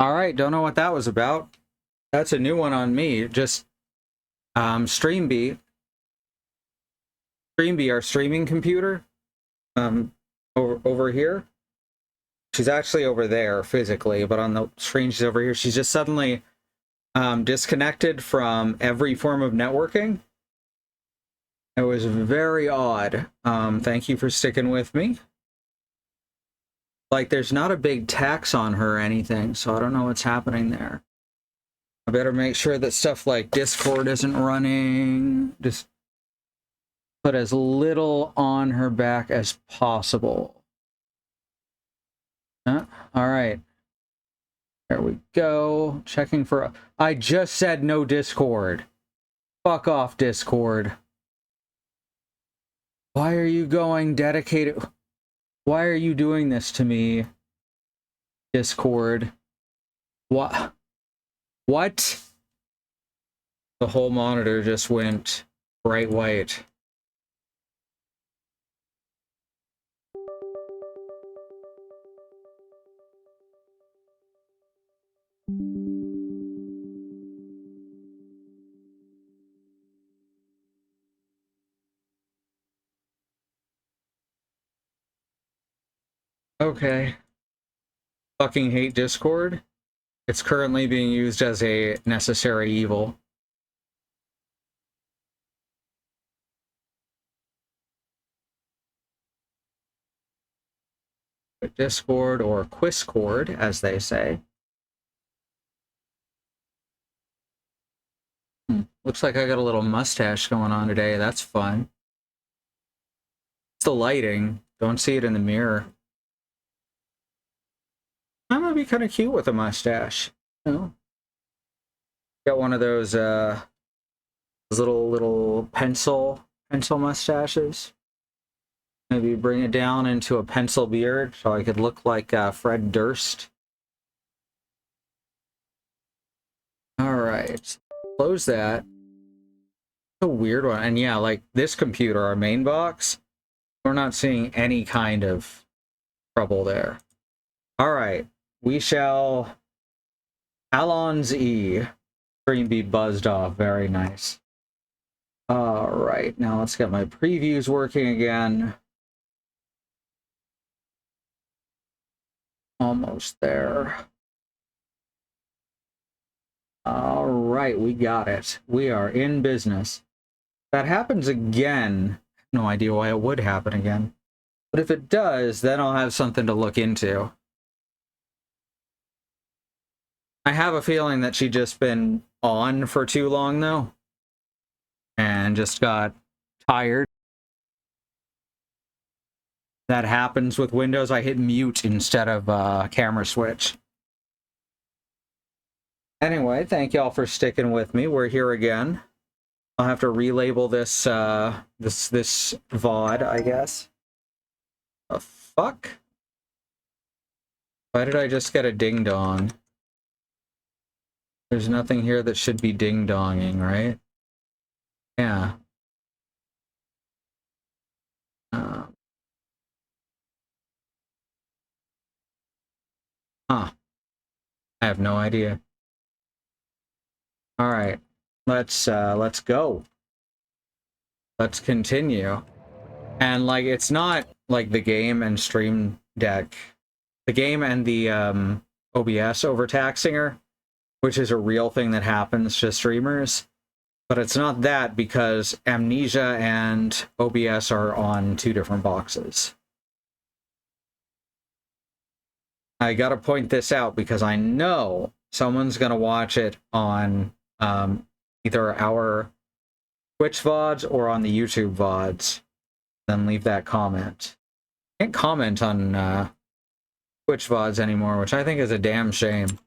All right, don't know what that was about. That's a new one on me. Just Streamby, our streaming computer, over here. She's actually over there physically, but on the screen she's over here. She's just suddenly disconnected from every form of networking. It was very odd. Thank you for sticking with me. Like, there's not a big tax on her or anything, so I don't know what's happening there. I better make sure that stuff like Discord isn't running. Just put as little on her back as possible. All right. There we go. Checking for... I just said no Discord. Fuck off, Discord. Why are you going dedicated... Why are you doing this to me, Discord? What? What? The whole monitor just went bright white. Okay. Fucking hate Discord. It's currently being used as a necessary evil. Discord, or Quiscord, as they say. Looks like I got a little mustache going on today. That's fun. It's the lighting. Don't see it in the mirror. I'm gonna be kind of cute with a mustache. You know? Got one of those little pencil mustaches. Maybe bring it down into a pencil beard so I could look like Fred Durst. All right, close that. A weird one. And yeah, like this computer, our main box, we're not seeing any kind of trouble there. All right, we shall Alon's E. Stream be buzzed off. Very nice. All right, now let's get my previews working again. Almost there. All right, we got it. We are in business. If that happens again, I have no idea why it would happen again. But if it does, then I'll have something to look into. I have a feeling that she'd just been on for too long, though. And just got tired. That happens with Windows. I hit mute instead of camera switch. Anyway, thank y'all for sticking with me. We're here again. I'll have to relabel this this VOD, I guess. The fuck? Why did I just get a ding dong? There's nothing here that should be ding donging, right? Yeah. Huh. I have no idea. All right, let's go. Let's continue. And like, it's not like the game and Stream Deck, the game and the OBS overtaxing her, which is a real thing that happens to streamers. But it's not that, because Amnesia and OBS are on two different boxes. I gotta point this out because I know someone's gonna watch it on either our Twitch VODs or on the YouTube VODs, then leave that comment. Can't comment on Twitch VODs anymore, which I think is a damn shame.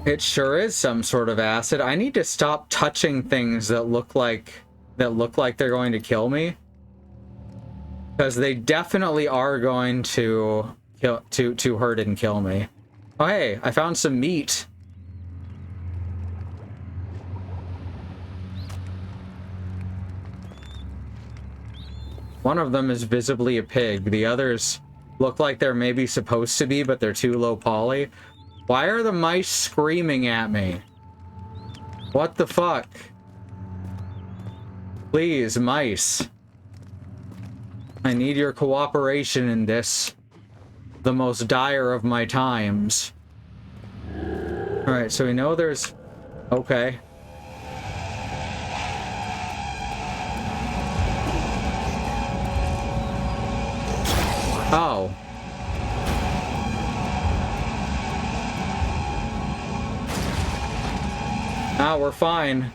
It sure is some sort of acid. I need to stop touching things that look like they're going to kill me, because they definitely are going to hurt and kill me. Oh hey, I found some meat. One of them is visibly a pig. The others look like they're maybe supposed to be, but they're too low poly. Why are the mice screaming at me? What the fuck? Please, mice. I need your cooperation in this, the most dire of my times. Alright, so we know there's... Okay. Oh. Ah, we're fine.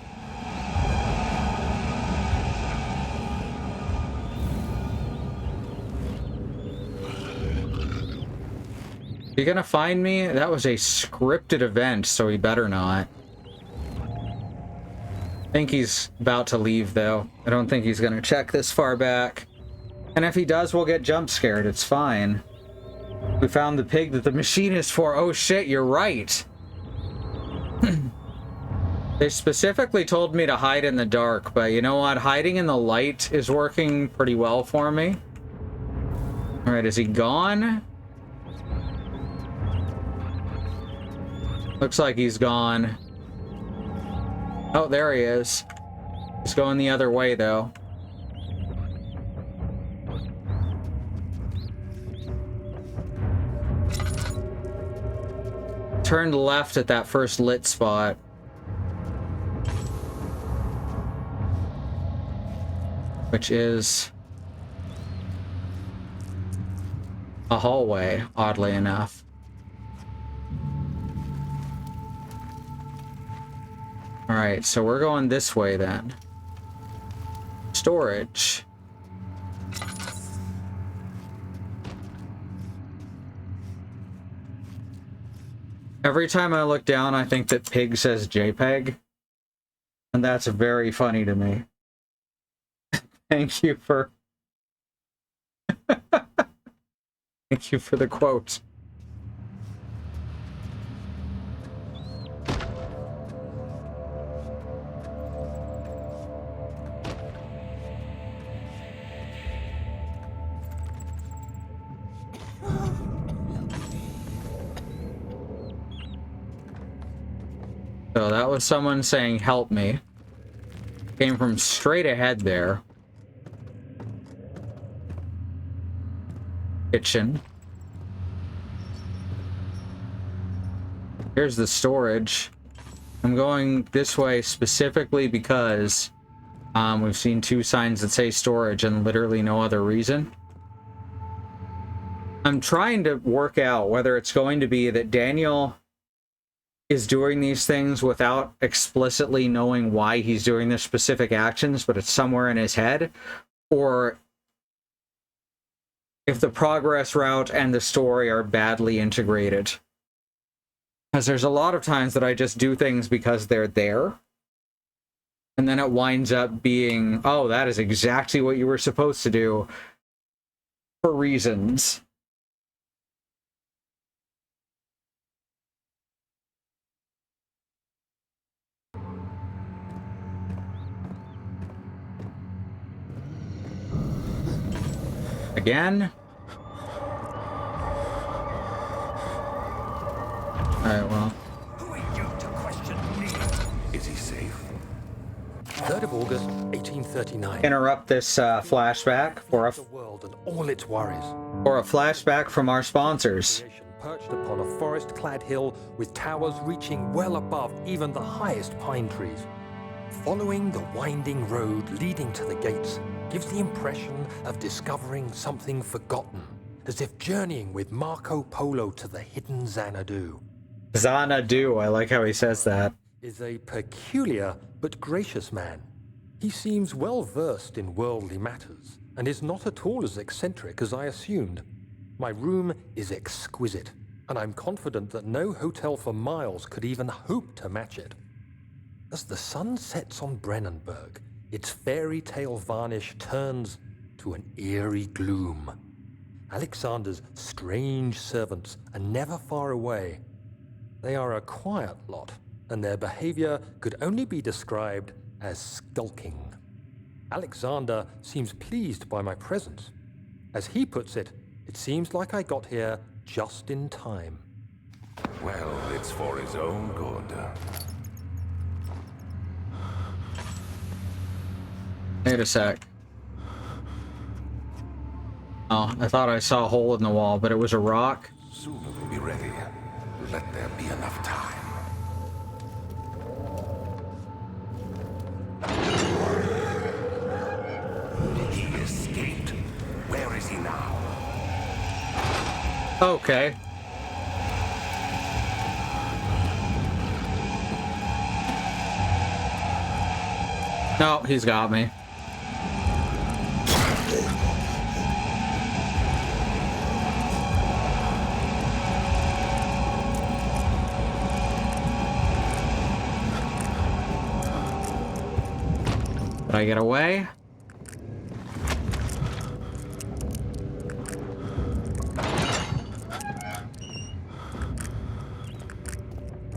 You gonna find me? That was a scripted event, so he better not. I think he's about to leave, though. I don't think he's gonna check this far back. And if he does, we'll get jump scared. It's fine. We found the pig that the machine is for. Oh shit, you're right. They specifically told me to hide in the dark, but you know what? Hiding in the light is working pretty well for me. Alright, is he gone? Looks like he's gone. Oh, there he is. He's going the other way, though. Turned left at that first lit spot. Which is a hallway, oddly enough. Alright, so we're going this way then. Storage. Every time I look down, I think that pig says JPEG. And that's very funny to me. Thank you for... Thank you for the quote. So that was someone saying, help me. Came from straight ahead there. Kitchen. Here's the storage. I'm going this way specifically because we've seen 2 signs that say storage and literally no other reason. I'm trying to work out whether it's going to be that Daniel is doing these things without explicitly knowing why he's doing their specific actions, but it's somewhere in his head, or if the progress route and the story are badly integrated. Because there's a lot of times that I just do things because they're there, and then it winds up being, oh, that is exactly what you were supposed to do for reasons. Again? Alright, well. Who are you to question me? Is he safe? 3rd of August, 1839. Interrupt this flashback for a The world and all its worries. flashback from our sponsors. Perched upon a forest-clad hill with towers reaching well above even the highest pine trees. Following the winding road leading to the gates gives the impression of discovering something forgotten, as if journeying with Marco Polo to the hidden Xanadu. Xanadu, I like how he says that. Is a peculiar but gracious man. He seems well versed in worldly matters and is not at all as eccentric as I assumed. My room is exquisite, and I'm confident that no hotel for miles could even hope to match it. As the sun sets on Brennenburg, its fairy tale varnish turns to an eerie gloom. Alexander's strange servants are never far away. They are a quiet lot, and their behavior could only be described as skulking. Alexander seems pleased by my presence. As he puts it, it seems like I got here just in time. Well, it's for his own good. Wait a sec. Oh, I thought I saw a hole in the wall, but it was a rock. Soon we'll be ready. Let there be enough time. He escaped. Where is he now? Okay. No, he's got me. Did I get away?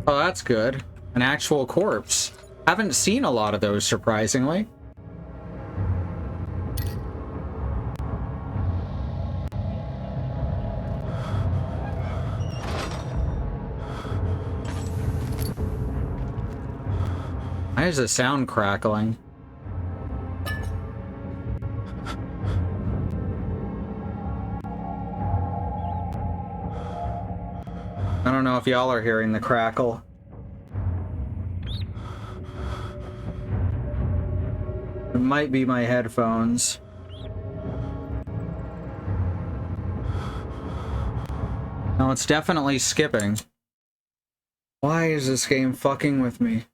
Oh, that's good. An actual corpse. Haven't seen a lot of those, surprisingly. Why is the sound crackling? I don't know if y'all are hearing the crackle. It might be my headphones. No, it's definitely skipping. Why is this game fucking with me?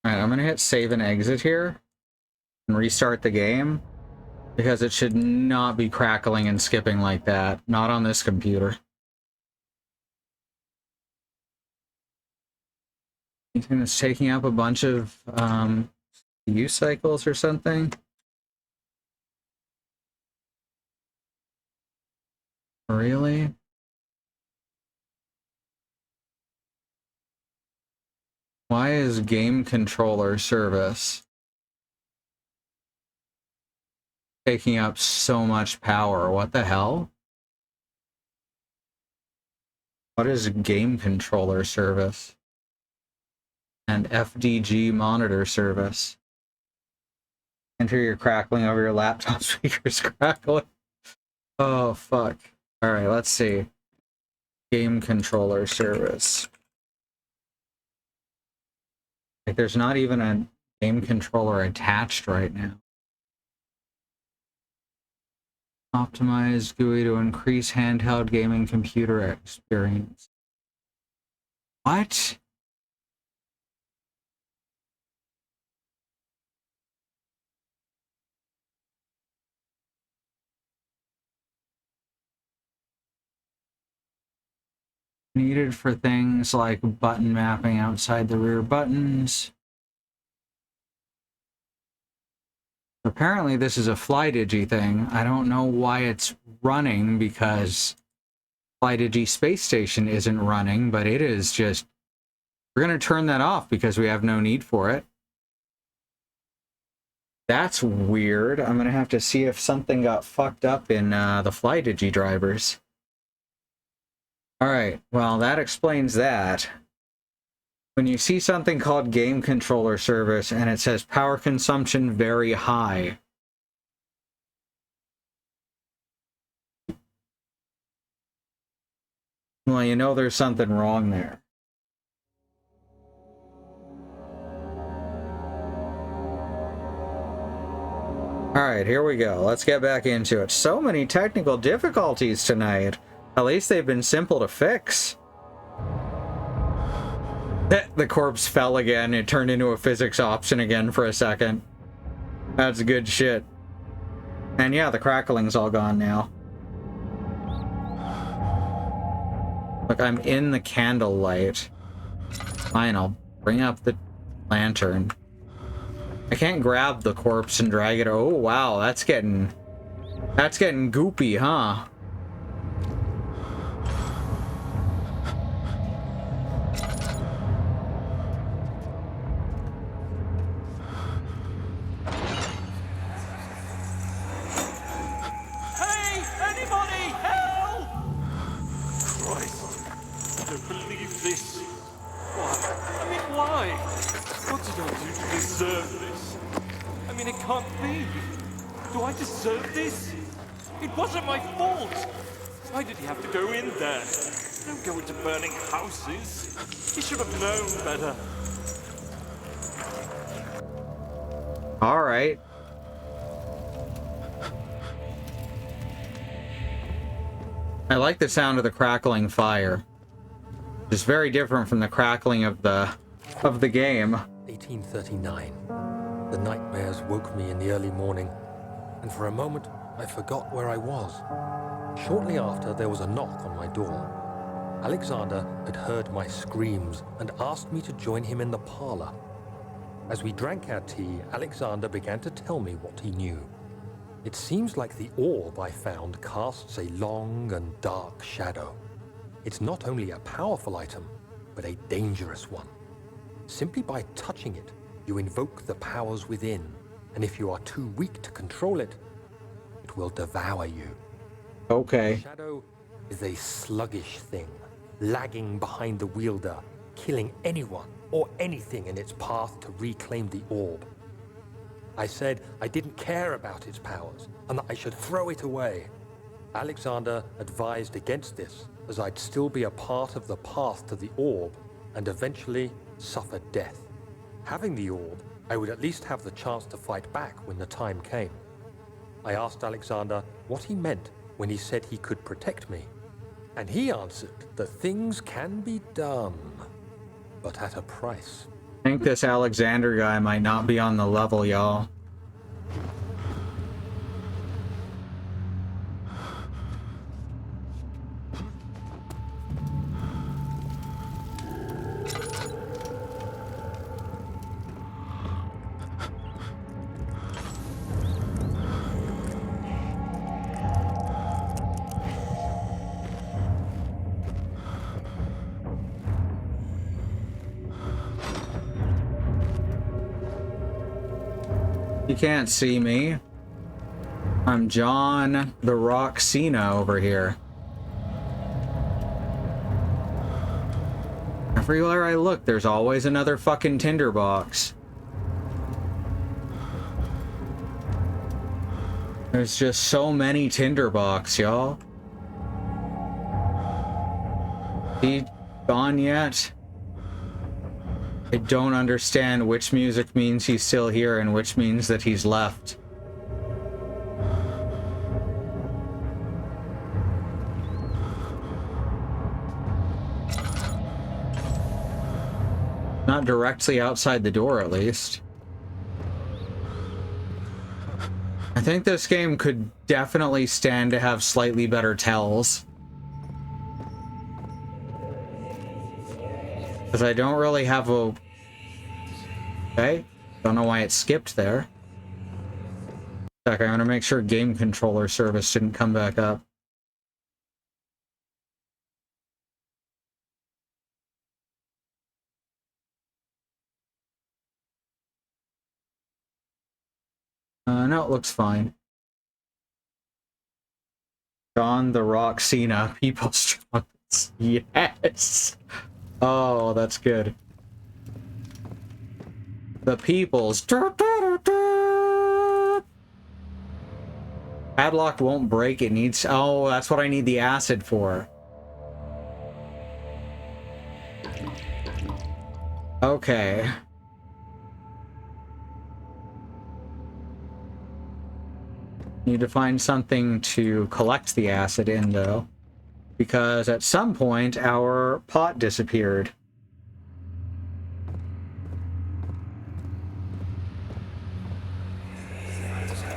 Alright, I'm gonna hit save and exit here and restart the game because it should not be crackling and skipping like that. Not on this computer. Anything that's taking up a bunch of CPU cycles or something? Really? Why is game controller service taking up so much power? What the hell? What is game controller service? And FDG monitor service? And hear your crackling over your laptop speakers crackling. Oh, fuck. Alright, let's see. Game controller service. Like, there's not even a game controller attached right now. Optimized GUI to increase handheld gaming computer experience. What? Needed for things like button mapping outside the rear buttons. Apparently this is a FlyDigi thing. I don't know why it's running because FlyDigi Space Station isn't running, but it is just... We're going to turn that off because we have no need for it. That's weird. I'm going to have to see if something got fucked up in the FlyDigi drivers. Alright, well, that explains that. When you see something called game controller service and it says power consumption very high, well, you know there's something wrong there. Alright, here we go. Let's get back into it. So many technical difficulties tonight. At least they've been simple to fix. The corpse fell again. It turned into a physics option again for a second. That's good shit. And yeah, the crackling's all gone now. Look, I'm in the candlelight. Fine, I'll bring up the lantern. I can't grab the corpse and drag it. Oh, wow, that's getting goopy, huh? deserve this. I mean, it can't be. Do I deserve this? It wasn't my fault. Why did he have to go in there? Don't go into burning houses. He should have known better. All right. I like the sound of the crackling fire. It's very different from the crackling of the game. 1839. The nightmares woke me in the early morning, and for a moment I forgot where I was. Shortly after, there was a knock on my door. Alexander had heard my screams and asked me to join him in the parlor. As we drank our tea, Alexander began to tell me what he knew. It seems like the orb I found casts a long and dark shadow. It's not only a powerful item, but a dangerous one. Simply by touching it, you invoke the powers within, and if you are too weak to control it, it will devour you. Okay. The shadow is a sluggish thing, lagging behind the wielder, killing anyone or anything in its path to reclaim the orb. I said I didn't care about its powers, and that I should throw it away. Alexander advised against this, as I'd still be a part of the path to the orb, and eventually suffer death. Having the orb, I would at least have the chance to fight back when the time came. I asked Alexander what he meant when he said he could protect me, and he answered that things can be done, but at a price. I think this Alexander guy might not be on the level, y'all. You can't see me. I'm John the Rock Cena over here. Everywhere I look, there's always another fucking tinderbox. There's just so many tinderbox, y'all. He gone yet? I don't understand which music means he's still here and which means that he's left. Not directly outside the door, at least. I think this game could definitely stand to have slightly better tells. Because I don't really have a... Okay. Don't know why it skipped there. Okay, I'm gonna make sure game controller service didn't come back up. No, it looks fine. John the Rock Cena, People's Trumpets. Yes! Oh, that's good. The People's... Padlock won't break, it needs... Oh, that's what I need the acid for. Okay. Need to find something to collect the acid in, though. Because at some point, our pot disappeared.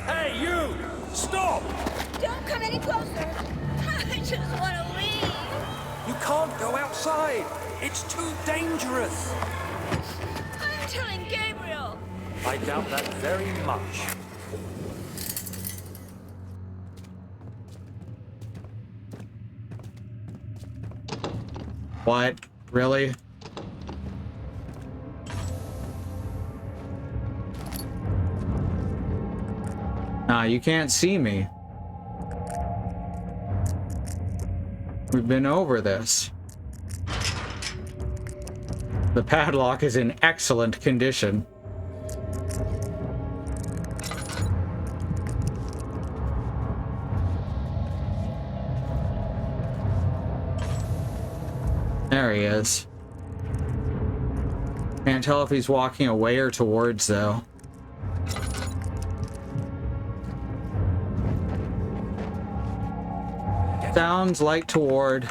Hey, you! Stop! Don't come any closer. I just want to leave. You can't go outside. It's too dangerous. I'm telling Gabriel. I doubt that very much. What? Really? Nah, you can't see me. We've been over this. The padlock is in excellent condition. There he is. Can't tell if he's walking away or towards, though. Sounds like toward.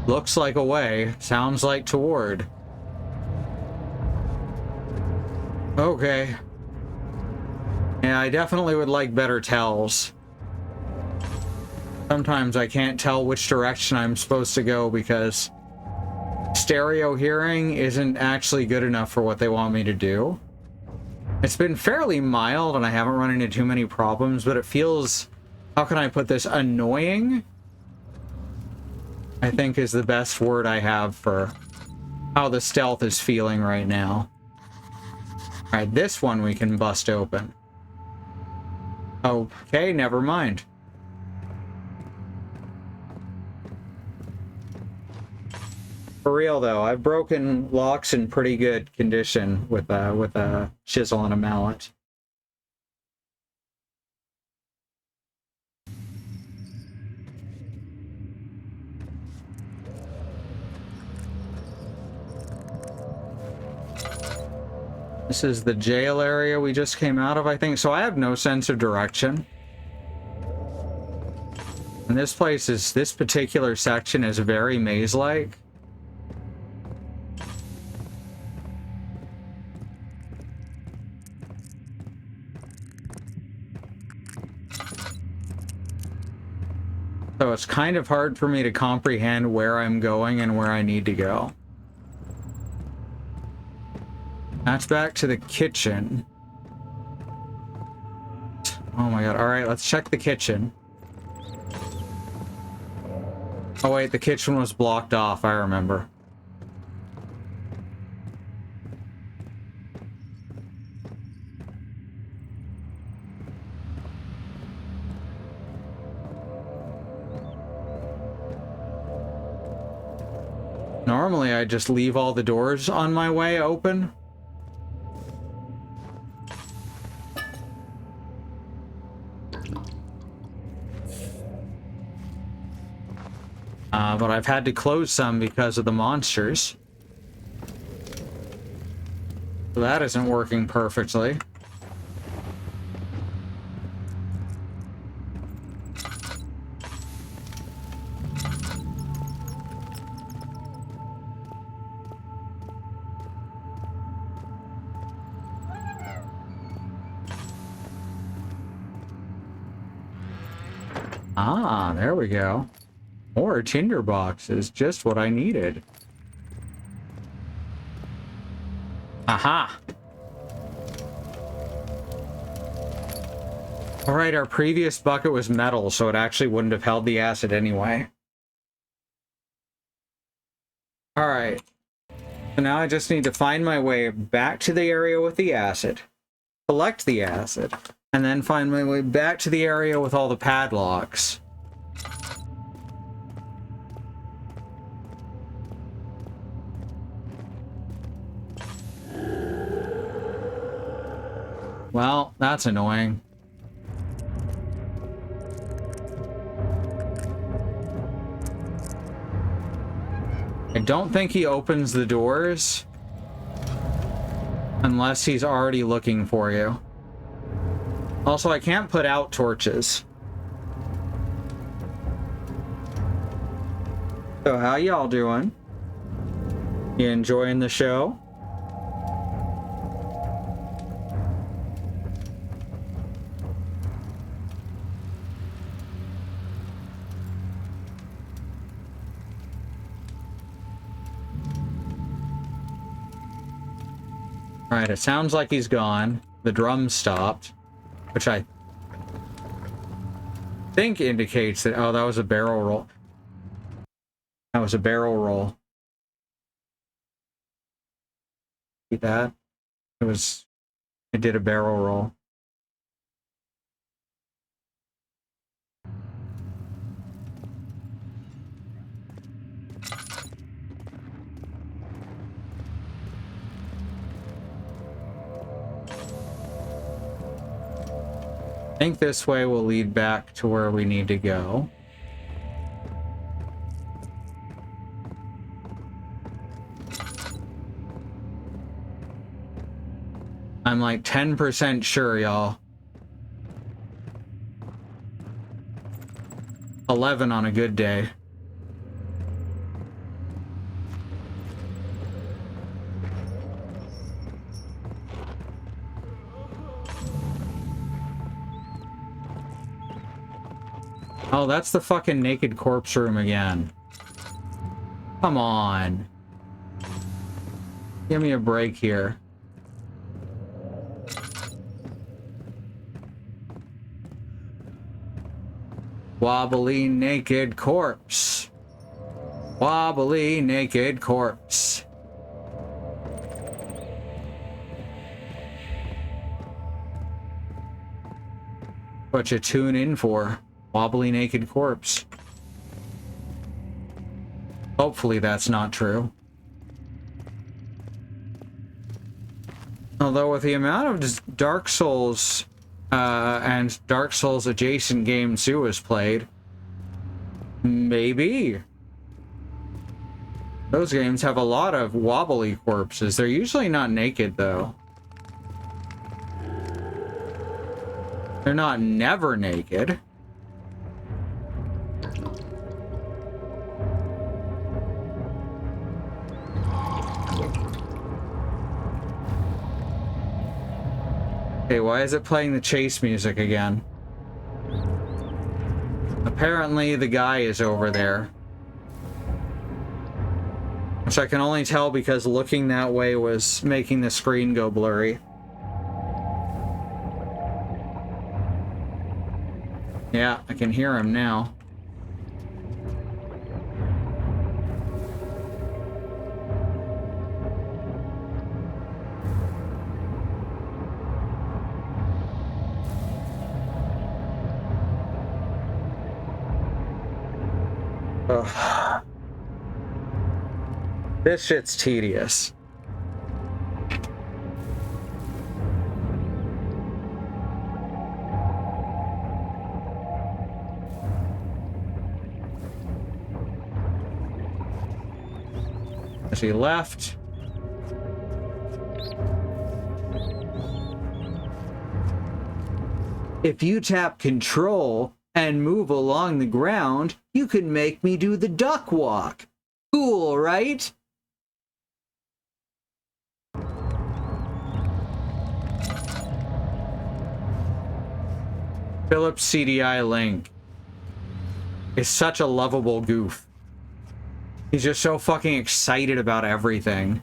Looks like away. Sounds like toward. Okay. Yeah, I definitely would like better tells. Sometimes I can't tell which direction I'm supposed to go because stereo hearing isn't actually good enough for what they want me to do. It's been fairly mild and I haven't run into too many problems, but it feels, how can I put this, annoying? I think is the best word I have for how the stealth is feeling right now. Alright, this one we can bust open. Okay, never mind. For real though, I've broken locks in pretty good condition with a chisel and a mallet. This is the jail area we just came out of, I think. So I have no sense of direction. And this place is, this particular section is very maze-like. So it's kind of hard for me to comprehend where I'm going and where I need to go. That's back to the kitchen. Oh my god. Alright, let's check the kitchen. Oh wait, the kitchen was blocked off, I remember. Normally I just leave all the doors on my way open. But I've had to close some because of the monsters. So that isn't working perfectly. Ah, there we go. More tinder boxes, just what I needed. Aha! Alright, our previous bucket was metal, so it actually wouldn't have held the acid anyway. Alright. So now I just need to find my way back to the area with the acid, collect the acid, and then find my way back to the area with all the padlocks. Well, that's annoying. I don't think he opens the doors unless he's already looking for you. Also, I can't put out torches. So how y'all doing? You enjoying the show? Alright, it sounds like he's gone. The drum stopped, which I think indicates that... Oh, that was a barrel roll. That was a barrel roll. See that? It did a barrel roll. I think this way will lead back to where we need to go. I'm like 10% sure, y'all. 11 on a good day. Oh, that's the fucking naked corpse room again. Come on. Give me a break here. Wobbly naked corpse. Wobbly naked corpse. What you tune in for? Wobbly naked corpse. Hopefully that's not true. Although with the amount of Dark Souls and Dark Souls adjacent games Sue has played, maybe. Those games have a lot of wobbly corpses. They're usually not naked though. They're not never naked. Hey, why is it playing the chase music again? Apparently the guy is over there. Which I can only tell because looking that way was making the screen go blurry. Yeah, I can hear him now. Ugh. This shit's tedious. As he left. If you tap control and move along the ground, you can make me do the duck walk. Cool, right? Philip's CDI Link is such a lovable goof. He's just so fucking excited about everything.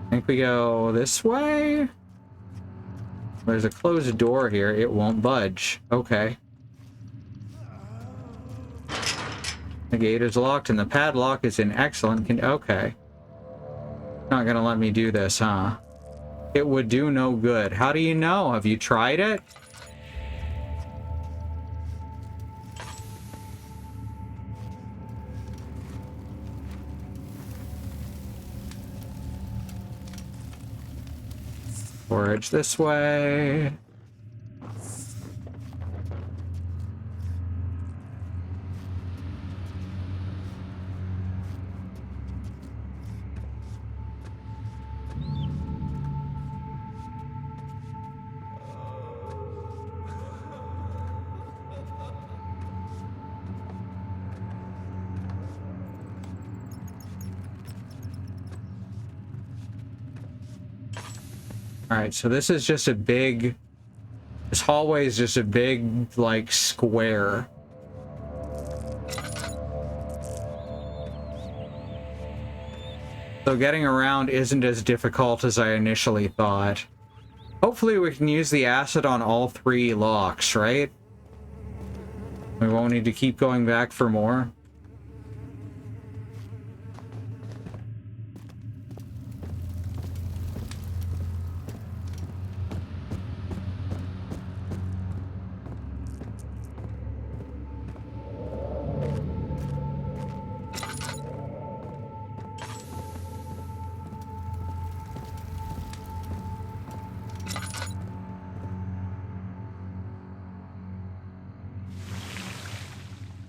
I think we go this way. There's a closed door here. It won't budge. Okay. The gate is locked and the padlock is in excellent condition. Okay. Not gonna let me do this, huh? It would do no good. How do you know? Have you tried it? Forage this way. Alright, so this is just a big... This hallway is just a big, like, square. So getting around isn't as difficult as I initially thought. Hopefully we can use the acid on all 3 locks, right? We won't need to keep going back for more.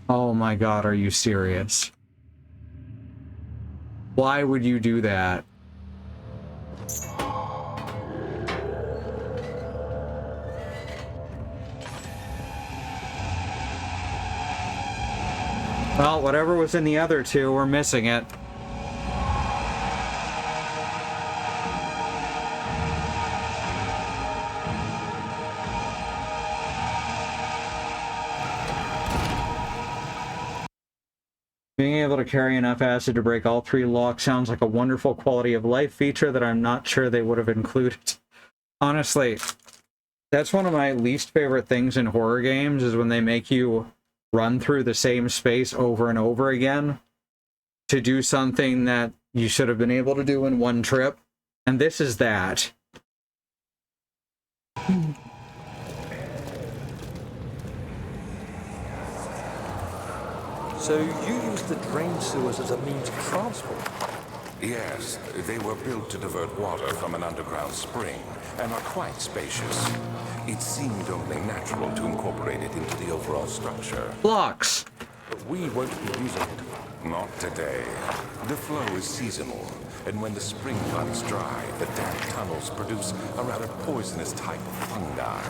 Oh my god, are you serious? Why would you do that? Well, whatever was in the other two, we're missing it. Being able to carry enough acid to break all 3 locks sounds like a wonderful quality of life feature that I'm not sure they would have included. Honestly, that's one of my least favorite things in horror games, is when they make you run through the same space over and over again to do something that you should have been able to do in one trip. And this is that. So you used the drain sewers as a means of transport? Yes, they were built to divert water from an underground spring and are quite spacious. It seemed only natural to incorporate it into the overall structure. Blocks. But we won't be using it. Not today. The flow is seasonal, and when the spring runs dry, the damp tunnels produce a rather poisonous type of fungi.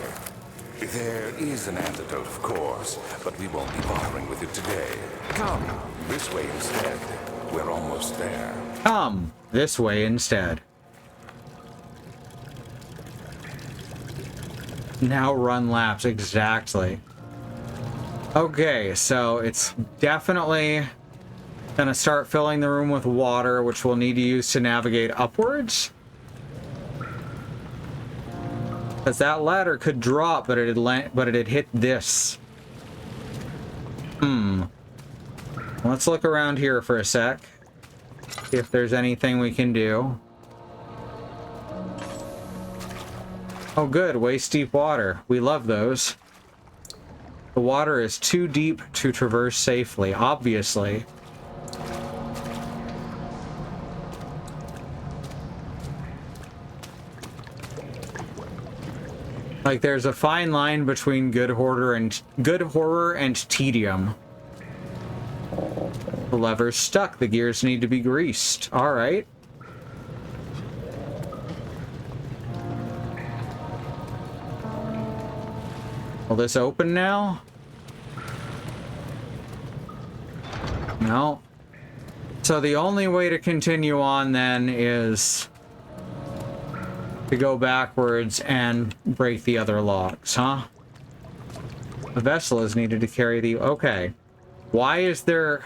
There is an antidote, of course, but we won't be bothering with it today. Come, this way instead. We're almost there. Come this way instead. Now run laps, exactly. Okay, so it's definitely gonna start filling the room with water, which we'll need to use to navigate upwards. Because that ladder could drop, but it had hit this. Let's look around here for a sec. See if there's anything we can do. Oh good, waist deep water. We love those. The water is too deep to traverse safely, obviously. Like, there's a fine line between good horror and tedium. The lever's stuck. The gears need to be greased. All right. Will this open now? No. So the only way to continue on then is to go backwards and break the other locks, huh? The vessel is needed to carry the... Okay. Why is there...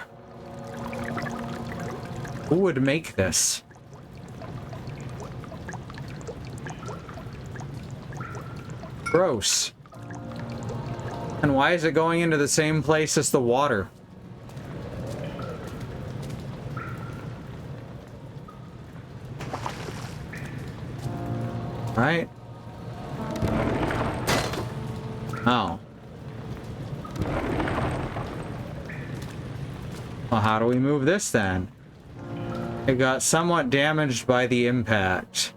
Who would make this? Gross. And why is it going into the same place as the water? Right? Oh. Well, how do we move this then? It got somewhat damaged by the impact.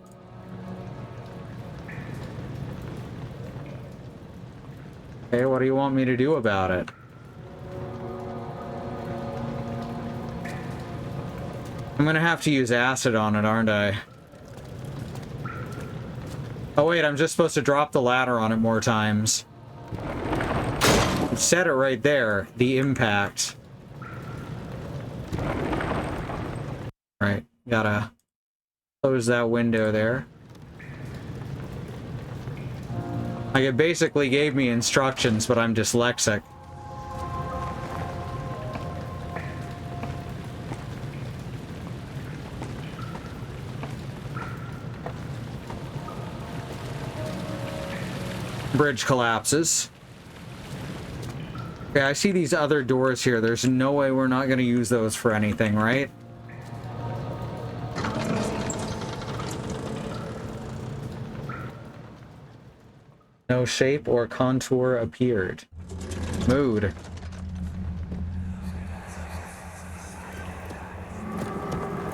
Okay, what do you want me to do about it? I'm gonna have to use acid on it, aren't I? Oh wait, I'm just supposed to drop the ladder on it more times. It said it right there, the impact. Right, gotta close that window there. Like, it basically gave me instructions, but I'm dyslexic. Bridge collapses. Okay, I see these other doors here. There's no way we're not going to use those for anything, right? No shape or contour appeared. Mood.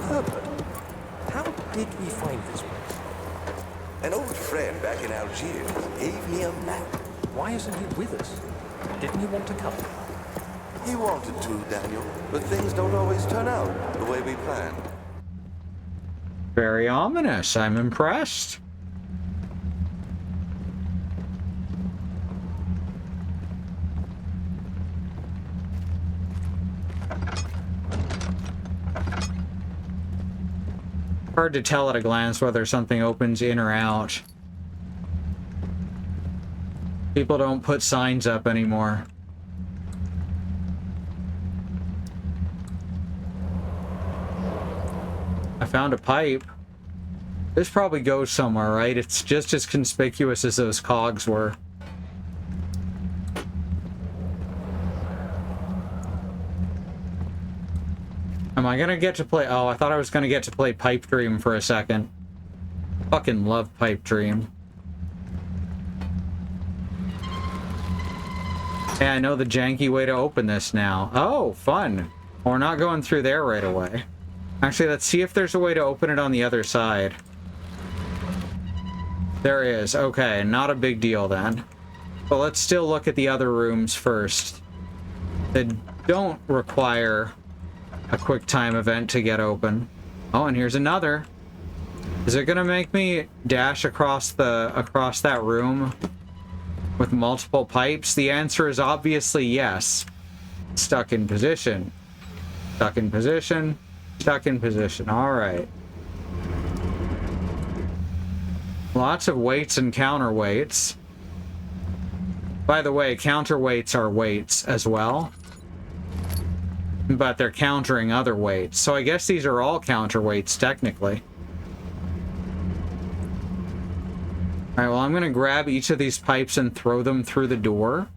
Herbert, how did we find this place? An old friend back in Algiers gave me a map. Why isn't he with us? Didn't he want to come? He wanted to, Daniel, but things don't always turn out the way we planned. Very ominous. I'm impressed. Hard to tell at a glance whether something opens in or out. People don't put signs up anymore. I found a pipe. This probably goes somewhere, right? It's just as conspicuous as those cogs were. Am I gonna get to play? Oh, I thought I was gonna get to play Pipe Dream for a second. Fucking love Pipe Dream. Yeah, I know the janky way to open this now. Oh, fun. Well, we're not going through there right away. Actually, let's see if there's a way to open it on the other side. There is. Okay, not a big deal then. But let's still look at the other rooms first. That don't require a quick time event to get open. Oh, and here's another. Is it gonna make me dash across that room with multiple pipes? The answer is obviously yes. Stuck in position. Stuck in position. Stuck in position. All right. Lots of weights and counterweights. By the way, counterweights are weights as well. But they're countering other weights. So I guess these are all counterweights, technically. Alright, well, I'm going to grab each of these pipes and throw them through the door.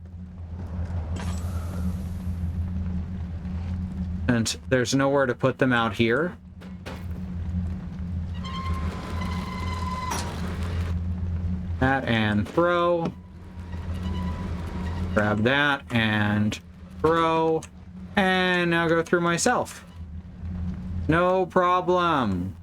And there's nowhere to put them out here. That and throw. Grab that and throw. And now go through myself. No problem.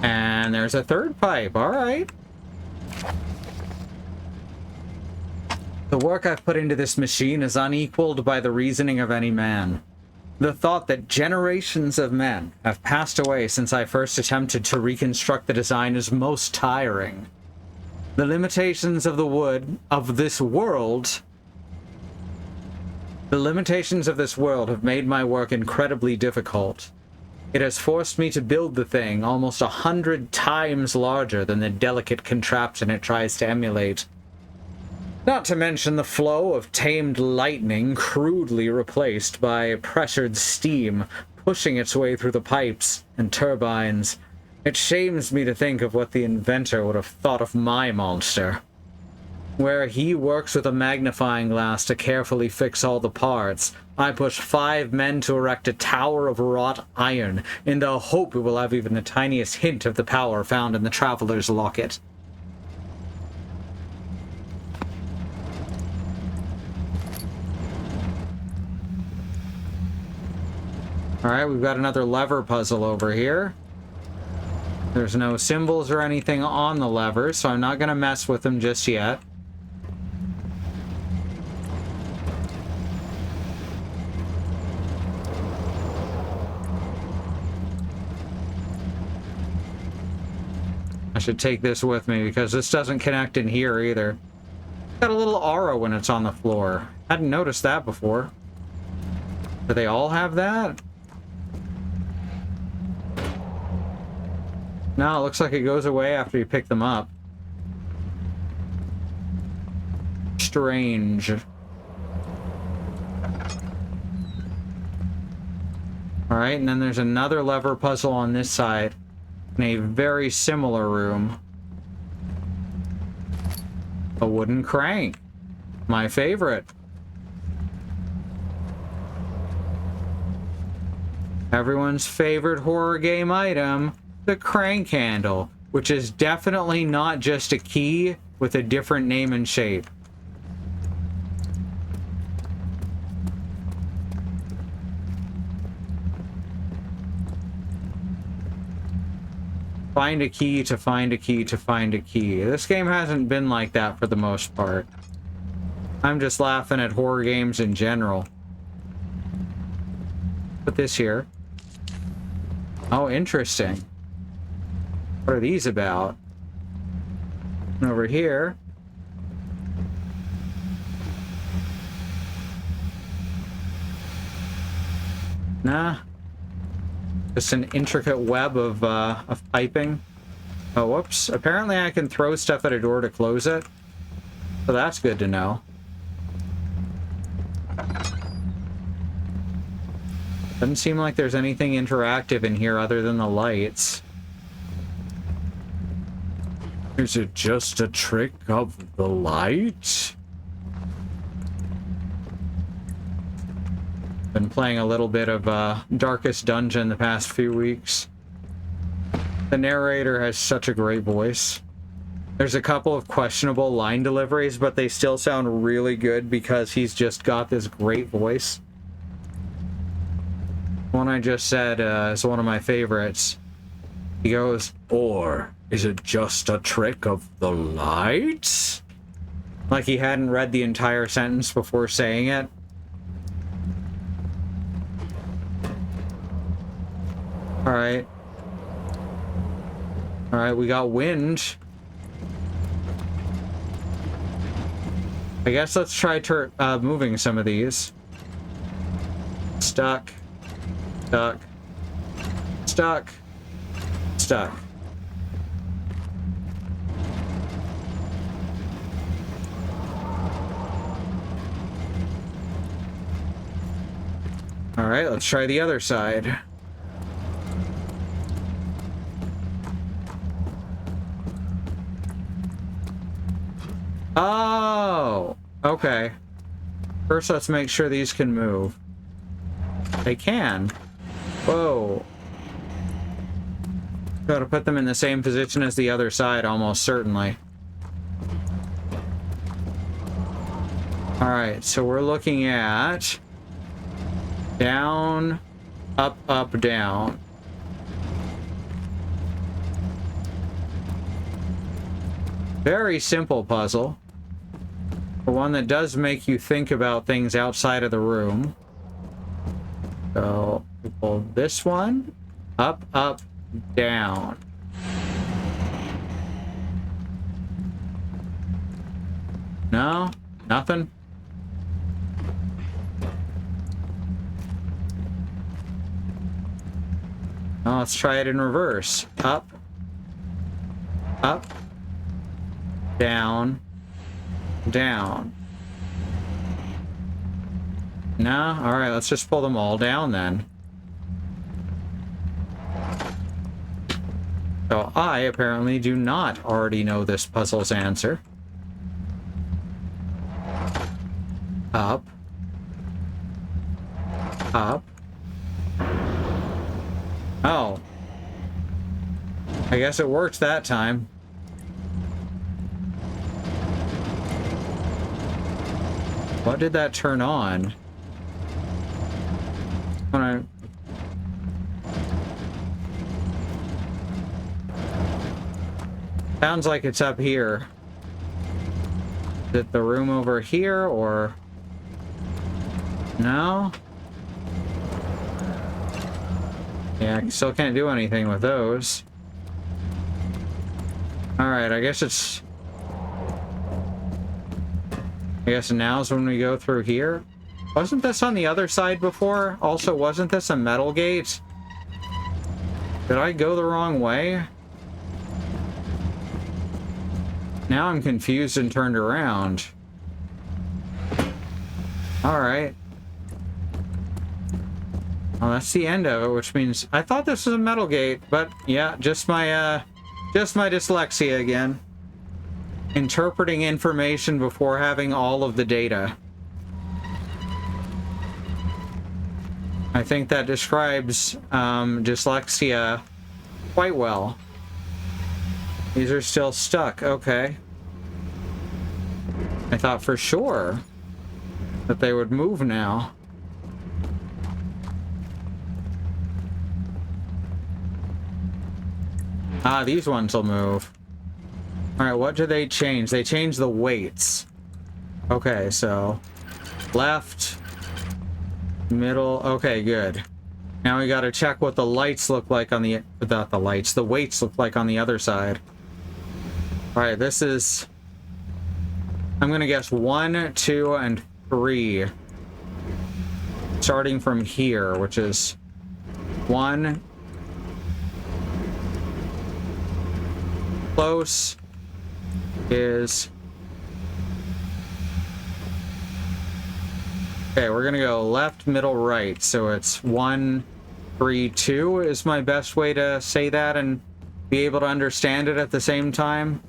And there's a third pipe. All right. The work I've put into this machine is unequaled by the reasoning of any man. The thought that generations of men have passed away since I first attempted to reconstruct the design is most tiring. The limitations of the wood of this world... The limitations of this world have made my work incredibly difficult. It has forced me to build the thing almost 100 times larger than the delicate contraption it tries to emulate. Not to mention the flow of tamed lightning crudely replaced by pressured steam pushing its way through the pipes and turbines. It shames me to think of what the inventor would have thought of my monster. Where he works with a magnifying glass to carefully fix all the parts, I push 5 men to erect a tower of wrought iron in the hope it will have even the tiniest hint of the power found in the Traveler's Locket. Alright, we've got another lever puzzle over here. There's no symbols or anything on the levers, so I'm not going to mess with them just yet. I should take this with me because this doesn't connect in here either. It's got a little aura when it's on the floor. Hadn't noticed that before. Do they all have that? No, it looks like it goes away after you pick them up. Strange. Alright, and then there's another lever puzzle on this side. In a very similar room. A wooden crank. My favorite. Everyone's favorite horror game item. The crank handle, which is definitely not just a key with a different name and shape. find a key to find a key to find a key. This game hasn't been like that for the most part. I'm just laughing at horror games in general. Put this here. Oh, interesting. What are these about? And over here. Nah. Just an intricate web of piping. Oh, whoops. Apparently I can throw stuff at a door to close it. So that's good to know. Doesn't seem like there's anything interactive in here other than the lights. Is it just a trick of the light? Been playing a little bit of Darkest Dungeon the past few weeks. The narrator has such a great voice. There's a couple of questionable line deliveries, but they still sound really good because he's just got this great voice. One I just said is one of my favorites. He goes, "Or is it just a trick of the light?" Like he hadn't read the entire sentence before saying it. Alright. Alright, we got wind. I guess let's try moving some of these. Stuck. Stuck. Stuck. Stuck. Alright, let's try the other side. Oh! Okay. First, let's make sure these can move. They can. Whoa. Gotta put them in the same position as the other side, almost certainly. Alright, so we're looking at... down, up, up, down. Very simple puzzle. But one that does make you think about things outside of the room. So, we pull this one. Up, up, down. No? Nothing? Now let's try it in reverse. Up. Up. Down. Down. No? Alright, let's just pull them all down then. So I apparently do not already know this puzzle's answer. Up. Up. Oh. I guess it worked that time. What did that turn on? When sounds like it's up here. Is it the room over here, or... No? Yeah, I still can't do anything with those. Alright, I guess it's... I guess now's when we go through here. Wasn't this on the other side before? Also, wasn't this a metal gate? Did I go the wrong way? Now I'm confused and turned around. Alright. Well, that's the end of it, which means I thought this was a metal gate, but yeah, just my dyslexia again. Interpreting information before having all of the data. I think that describes dyslexia quite well. These are still stuck, okay. I thought for sure that they would move now. Ah, these ones will move. Alright, what do they change? They change the weights. Okay, so left, middle. Okay, good. Now we gotta check what the lights look like on the, not the lights, the weights look like on the other side. Alright, this is, I'm gonna guess 1, 2, and 3. Starting from here, which is 1. Close is... Okay, we're gonna go left, middle, right. So it's 1, 3, 2 is my best way to say that and be able to understand it at the same time.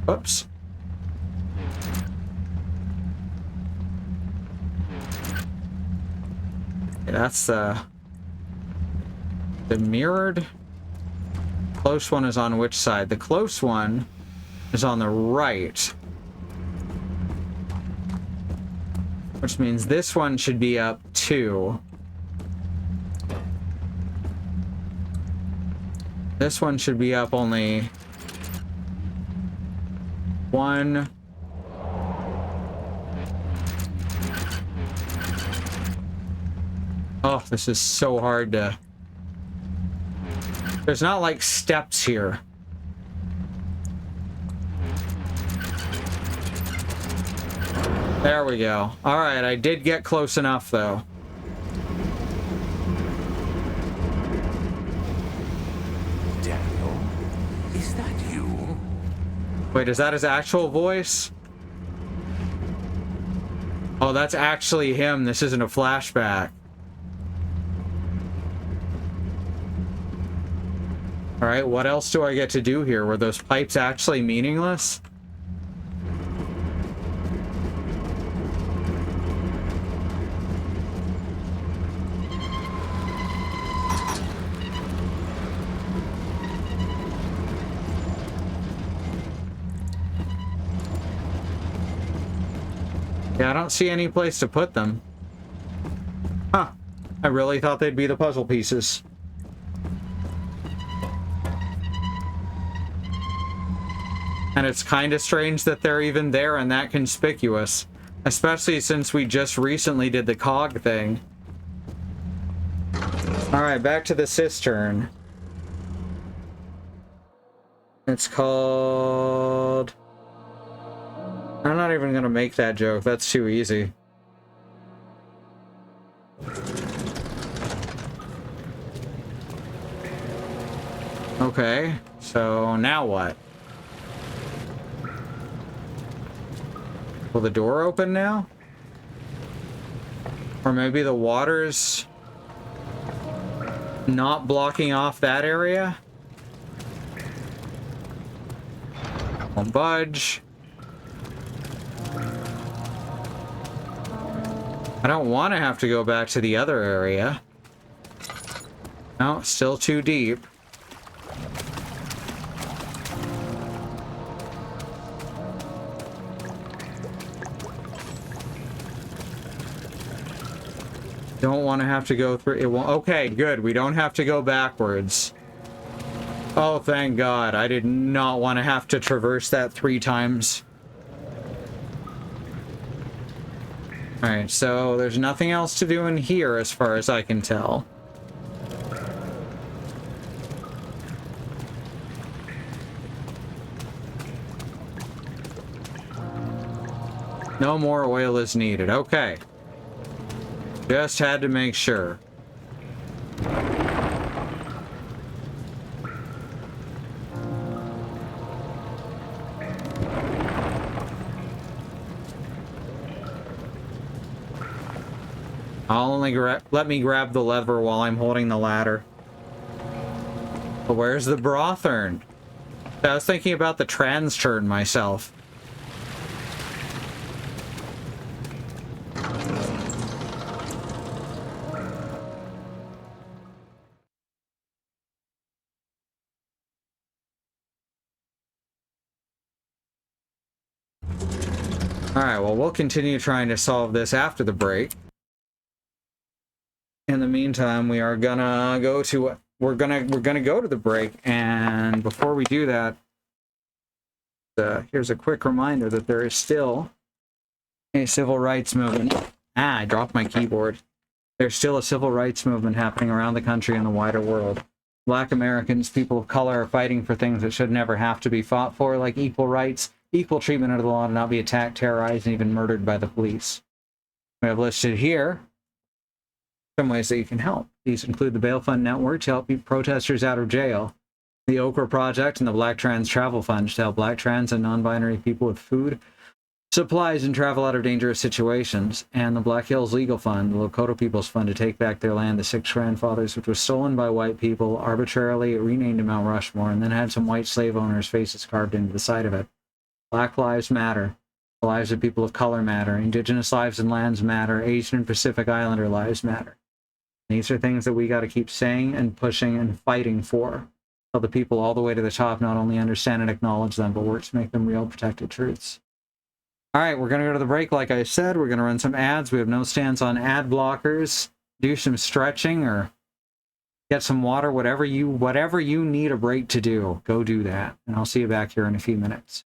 Whoops. Okay, that's the mirrored. Close one is on which side? The close one is on the right. Which means this one should be up 2. This one should be up only 1. Oh, this is so hard to... There's not like steps here. There we go. All right, I did get close enough though. Daniel, is that you? Wait, is that his actual voice? Oh, that's actually him. This isn't a flashback. All right, what else do I get to do here? Were those pipes actually meaningless? Yeah, I don't see any place to put them. Huh. I really thought they'd be the puzzle pieces. And it's kind of strange that they're even there and that conspicuous. Especially since we just recently did the cog thing. Alright, back to the cistern. It's called... I'm not even gonna make that joke. That's too easy. Okay, so now what? Will the door open now? Or maybe the water's not blocking off that area? Won't budge. I don't want to have to go back to the other area. No, still too deep. Don't want to have to go through it. Won't. Okay, good. We don't have to go backwards. Oh, thank God. I did not want to have to traverse that 3 times. Alright, so there's nothing else to do in here as far as I can tell. No more oil is needed. Okay. Just had to make sure. I'll only let me grab the lever while I'm holding the ladder. But where's the broth urn? I was thinking about the trans turn myself. Alright, well, we'll continue trying to solve this after the break. in the meantime, we are gonna go to we're gonna go to the break, and before we do that, here's a quick reminder that there is still a civil rights movement. I dropped my keyboard. There's still a civil rights movement happening around the country and the wider world. Black Americans, people of color, are fighting for things that should never have to be fought for, like equal rights, equal treatment under the law, to not be attacked, terrorized, and even murdered by the police. We have listed here some ways that you can help. These include the Bail Fund Network to help keep protesters out of jail, the Okra Project and the Black Trans Travel Fund to help Black trans and non-binary people with food, supplies, and travel out of dangerous situations, and the Black Hills Legal Fund, the Lakota People's Fund, to take back their land, the Six Grandfathers, which was stolen by white people, arbitrarily renamed to Mount Rushmore, and then had some white slave owners' faces carved into the side of it. Black Lives Matter. The lives of people of color matter. Indigenous lives and lands matter. Asian and Pacific Islander lives matter. These are things that we got to keep saying and pushing and fighting for, until the people all the way to the top not only understand and acknowledge them, but work to make them real protected truths. All right, we're going to go to the break. Like I said, we're going to run some ads. We have no stance on ad blockers. Do some stretching or get some water, whatever you need a break to do, go do that. And I'll see you back here in a few minutes.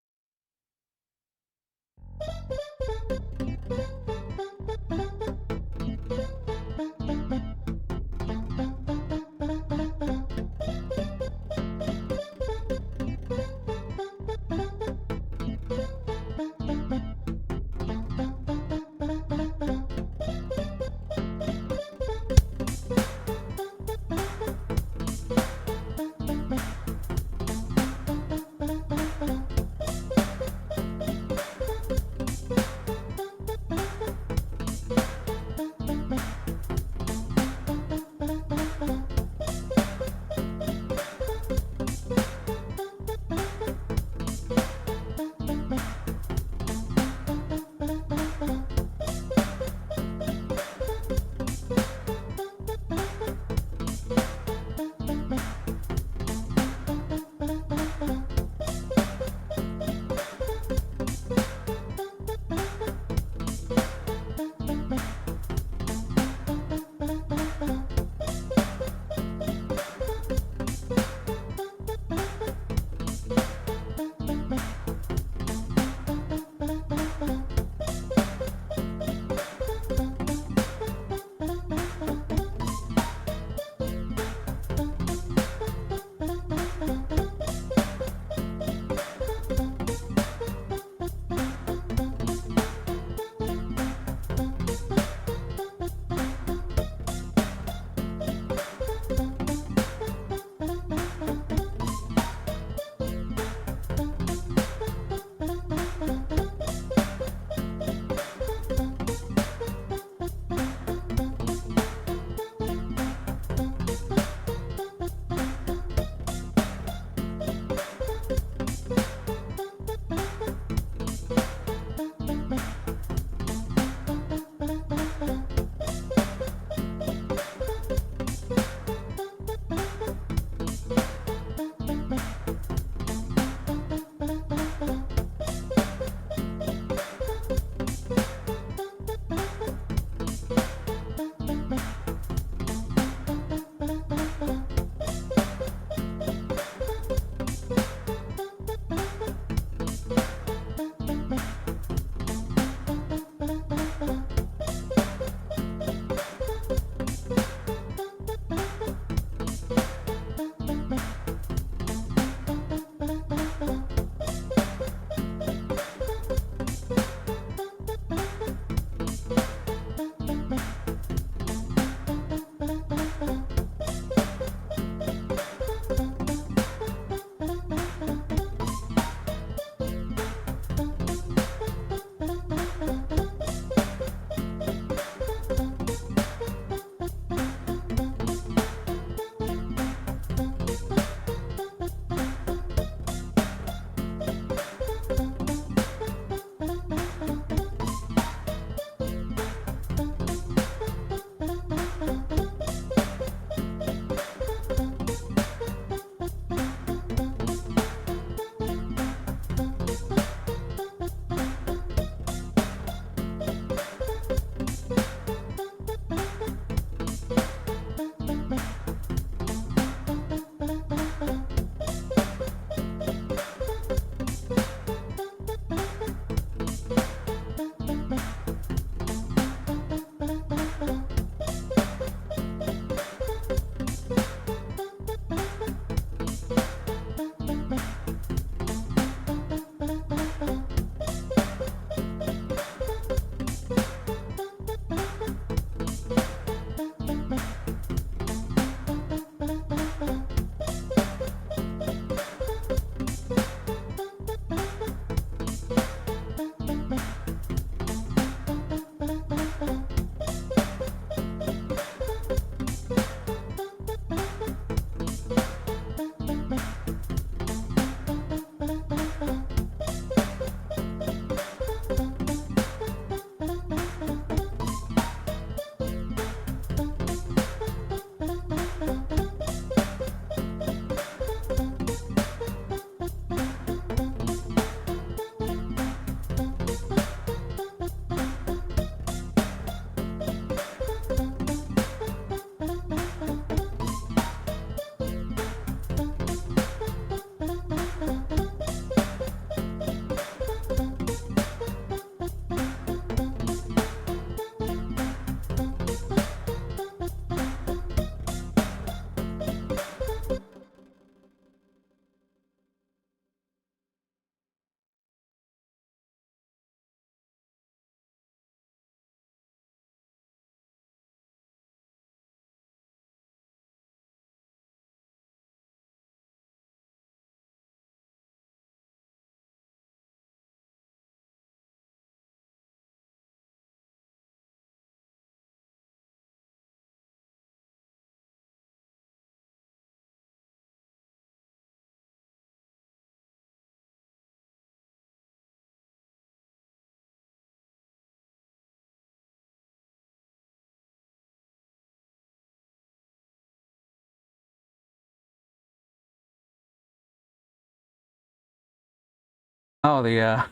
Oh, the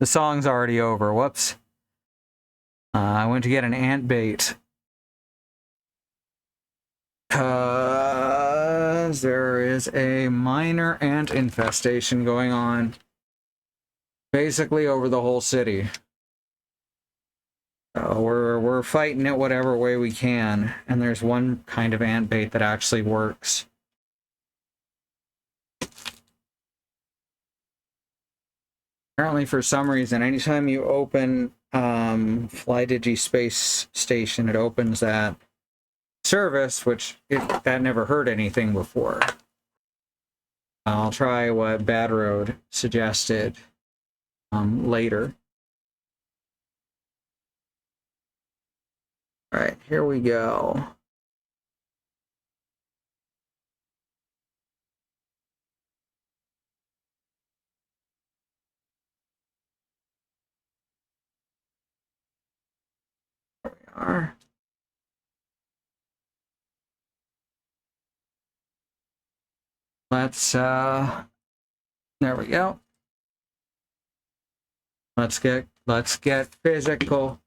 song's already over. Whoops. I went to get an ant bait. Cause there is a minor ant infestation going on. Basically over the whole city. We're fighting it whatever way we can, and there's one kind of ant bait that actually works. Apparently, for some reason, anytime you open FlyDigi Space Station, it opens that service, which that never heard anything before. I'll try what Bad Road suggested later. All right, here we go. There we are. Let's there we go. Let's get physical.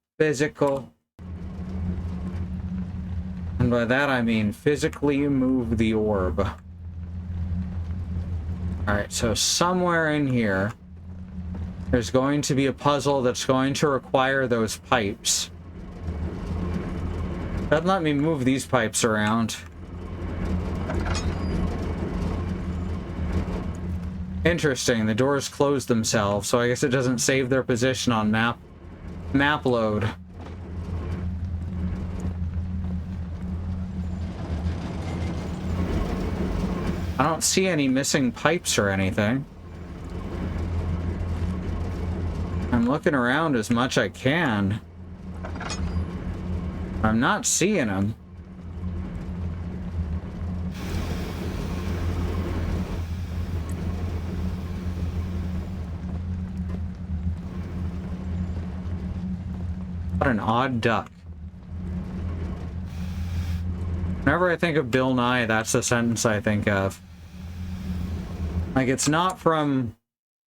And by that I mean physically move the orb. Alright, so somewhere in here, there's going to be a puzzle that's going to require those pipes. Doesn't let me move these pipes around. Interesting, the doors close themselves, so I guess it doesn't save their position on map load. I don't see any missing pipes or anything. I'm looking around as much I can. I'm not seeing them. What an odd duck. Whenever I think of Bill Nye, that's the sentence I think of. Like, it's not from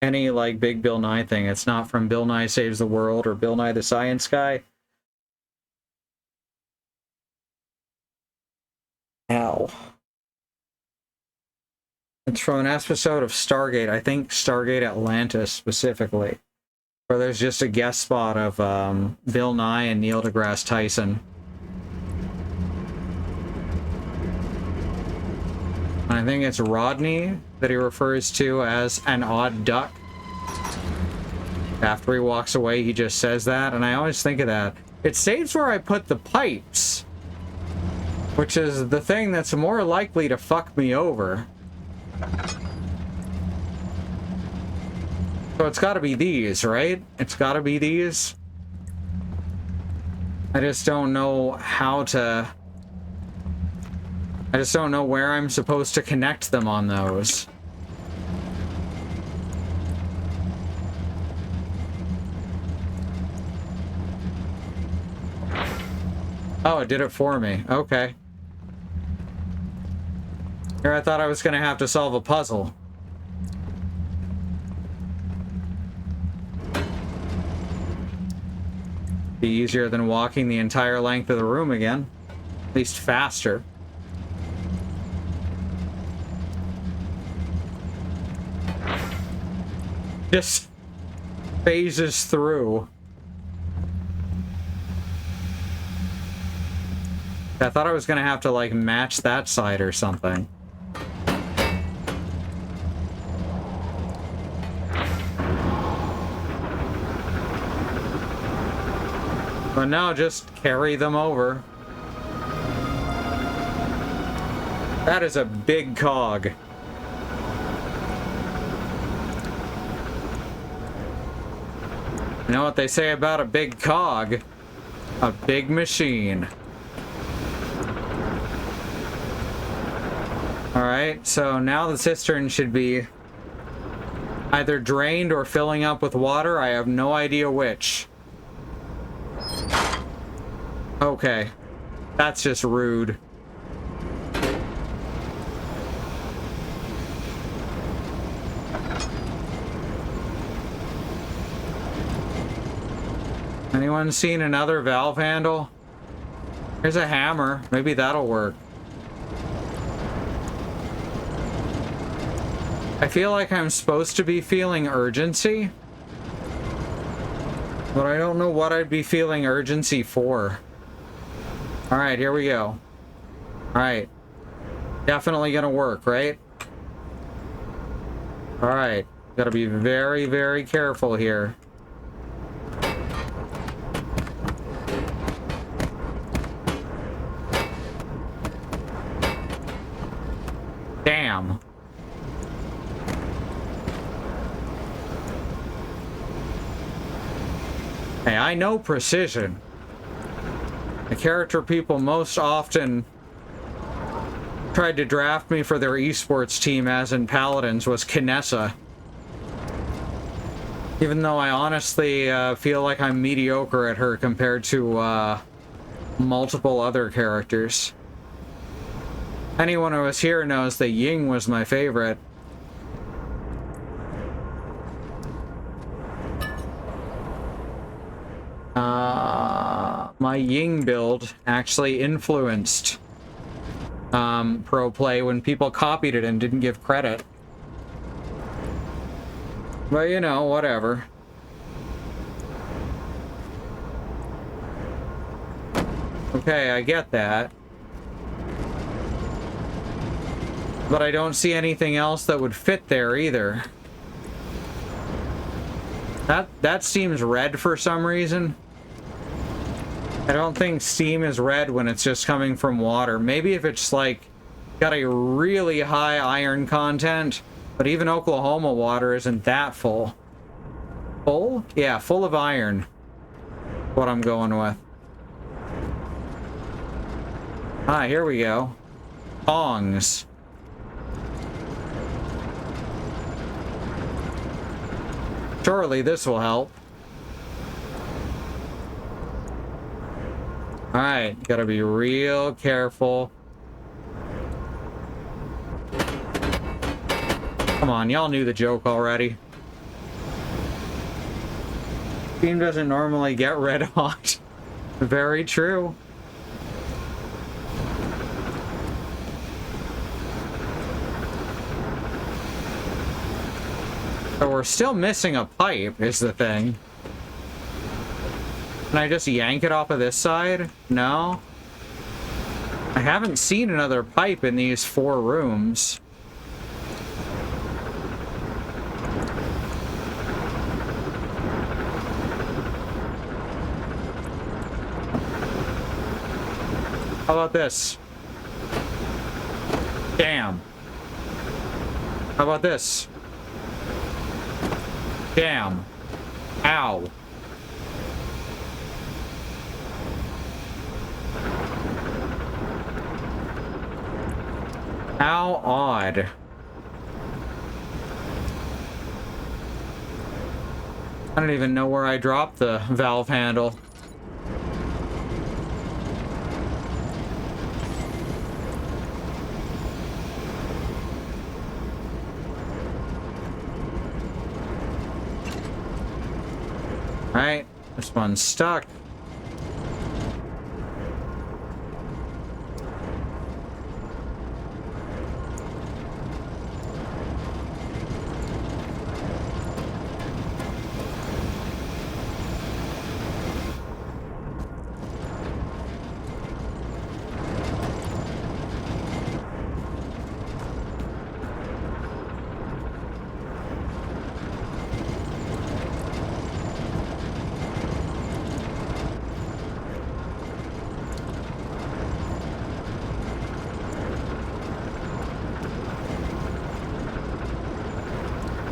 any, like, big Bill Nye thing. It's not from Bill Nye Saves the World or Bill Nye the Science Guy. Ow. It's from an episode of Stargate. I think Stargate Atlantis, specifically. Where there's just a guest spot of Bill Nye and Neil deGrasse Tyson. I think it's Rodney that he refers to as an odd duck. After he walks away, he just says that, and I always think of that. It states where I put the pipes, which is the thing that's more likely to fuck me over. So it's gotta be these, right? It's gotta be these. I just don't know how to... I just don't know where I'm supposed to connect them on those. Oh, it did it for me. Okay. Here I thought I was gonna have to solve a puzzle. Be easier than walking the entire length of the room again. At least faster. Just phases through. I thought I was gonna have to, like, match that side or something. But no, just carry them over. That is a big cog. You know what they say about a big cog? A big machine. Alright, so now the cistern should be either drained or filling up with water. I have no idea which. Okay. That's just rude. Anyone seen another valve handle? Here's a hammer. Maybe that'll work. I feel like I'm supposed to be feeling urgency, but I don't know what I'd be feeling urgency for. Alright, here we go. Alright. Definitely gonna work, right? Alright. Gotta be very, very careful here. Damn. Hey, I know precision. The character people most often tried to draft me for their esports team, as in Paladins, was Kinessa. Even though I honestly feel like I'm mediocre at her compared to multiple other characters. Anyone who was here knows that Ying was my favorite. My Ying build actually influenced pro play when people copied it and didn't give credit. But you know, whatever. Okay, I get that. But I don't see anything else that would fit there either. That seems red for some reason. I don't think steam is red when it's just coming from water. Maybe if it's like got a really high iron content, but even Oklahoma water isn't that full. Full? Yeah, full of iron. What I'm going with. Ah, here we go. Tongs. Surely this will help. Alright, gotta be real careful. Come on, y'all knew the joke already. Steam doesn't normally get red hot. Very true. So we're still missing a pipe, is the thing. Can I just yank it off of this side? No? I haven't seen another pipe in these 4 rooms. How about this? Damn. How about this? Damn. Ow. How odd. I don't even know where I dropped the valve handle. Right, this one's stuck.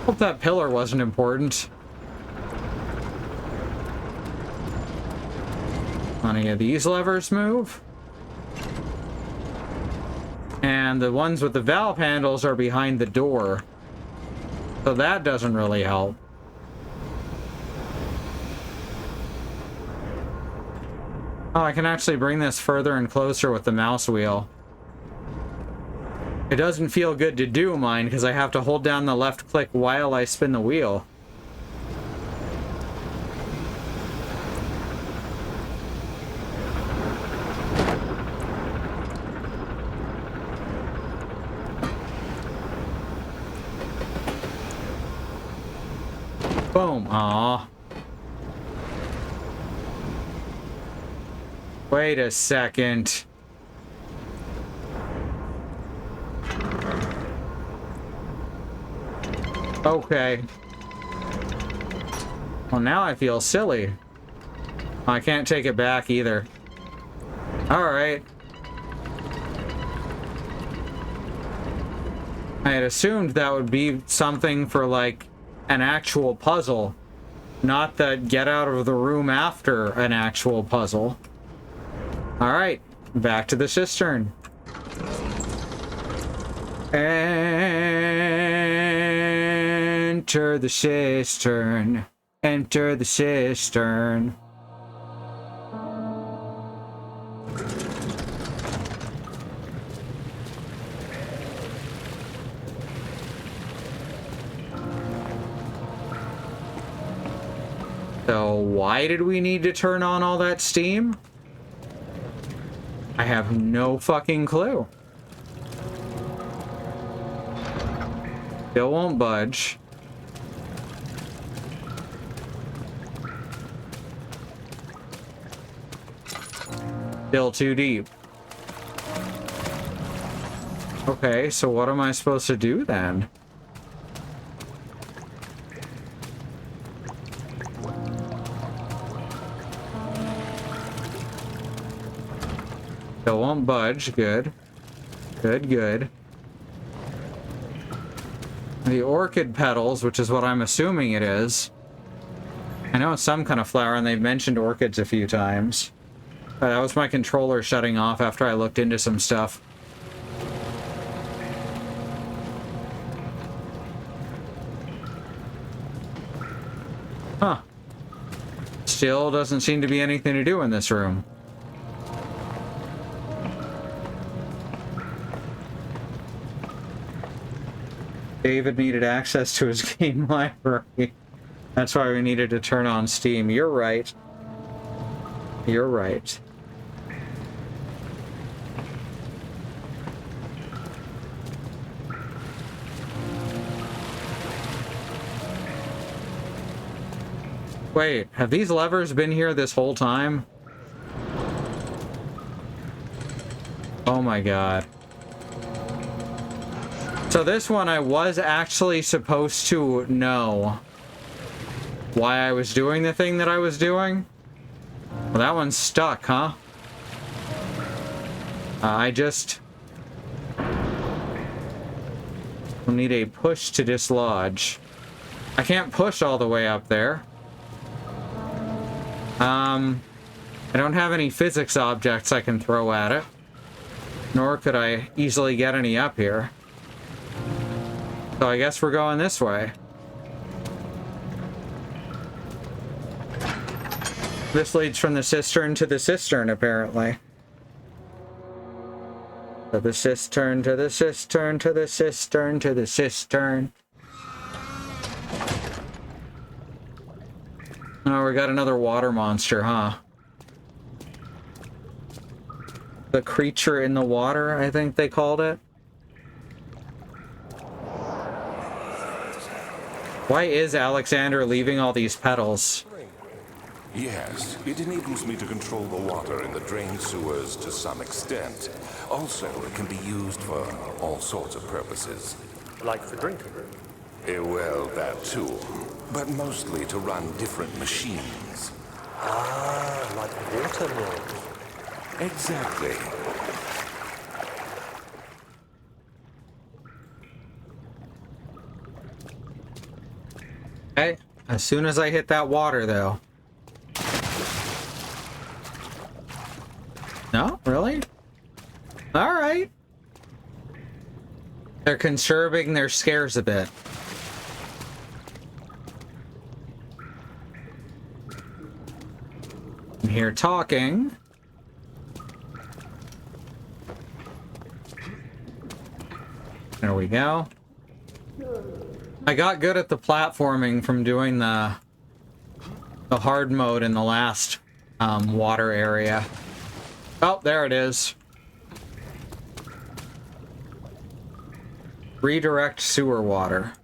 Hope that pillar wasn't important. Any of these levers move? And the ones with the valve handles are behind the door. So that doesn't really help. Oh, I can actually bring this further and closer with the mouse wheel. It doesn't feel good to do mine because I have to hold down the left click while I spin the wheel. Boom. Aw. Wait a second. Okay. Well, now I feel silly. I can't take it back either. Alright. I had assumed that would be something for, like, an actual puzzle. Not the get out of the room after an actual puzzle. Alright. Back to the cistern. Enter the cistern. Enter the cistern. So why did we need to turn on all that steam? I have no fucking clue. Still won't budge. Still too deep. Okay, so what am I supposed to do then? Still won't budge. Good. Good, good. The orchid petals, which is what I'm assuming it is. I know it's some kind of flower, and they've mentioned orchids a few times. That was my controller shutting off after I looked into some stuff. Huh. Still doesn't seem to be anything to do in this room. David needed access to his game library. That's why we needed to turn on Steam. You're right. You're right. Wait, have these levers been here this whole time? Oh my god. So this one I was actually supposed to know why I was doing the thing that I was doing. Well, that one's stuck, huh? I just need a push to dislodge. I can't push all the way up there. I don't have any physics objects I can throw at it. Nor could I easily get any up here. So I guess we're going this way. This leads from the cistern to the cistern, apparently. So the cistern to the cistern to the cistern to the cistern. Oh, we got another water monster, huh? The creature in the water, I think they called it. Why is Alexander leaving all these petals? Yes, it enables me to control the water in the drain sewers to some extent. Also, it can be used for all sorts of purposes. Like the drinking room. Well, that too. But mostly to run different machines. Ah, like water mills. Exactly. Okay, as soon as I hit that water, though. No? Really? Alright. They're conserving their scares a bit. I'm here talking. There we go. I got good at the platforming from doing the hard mode in the last water area. Oh, there it is. Redirect sewer water.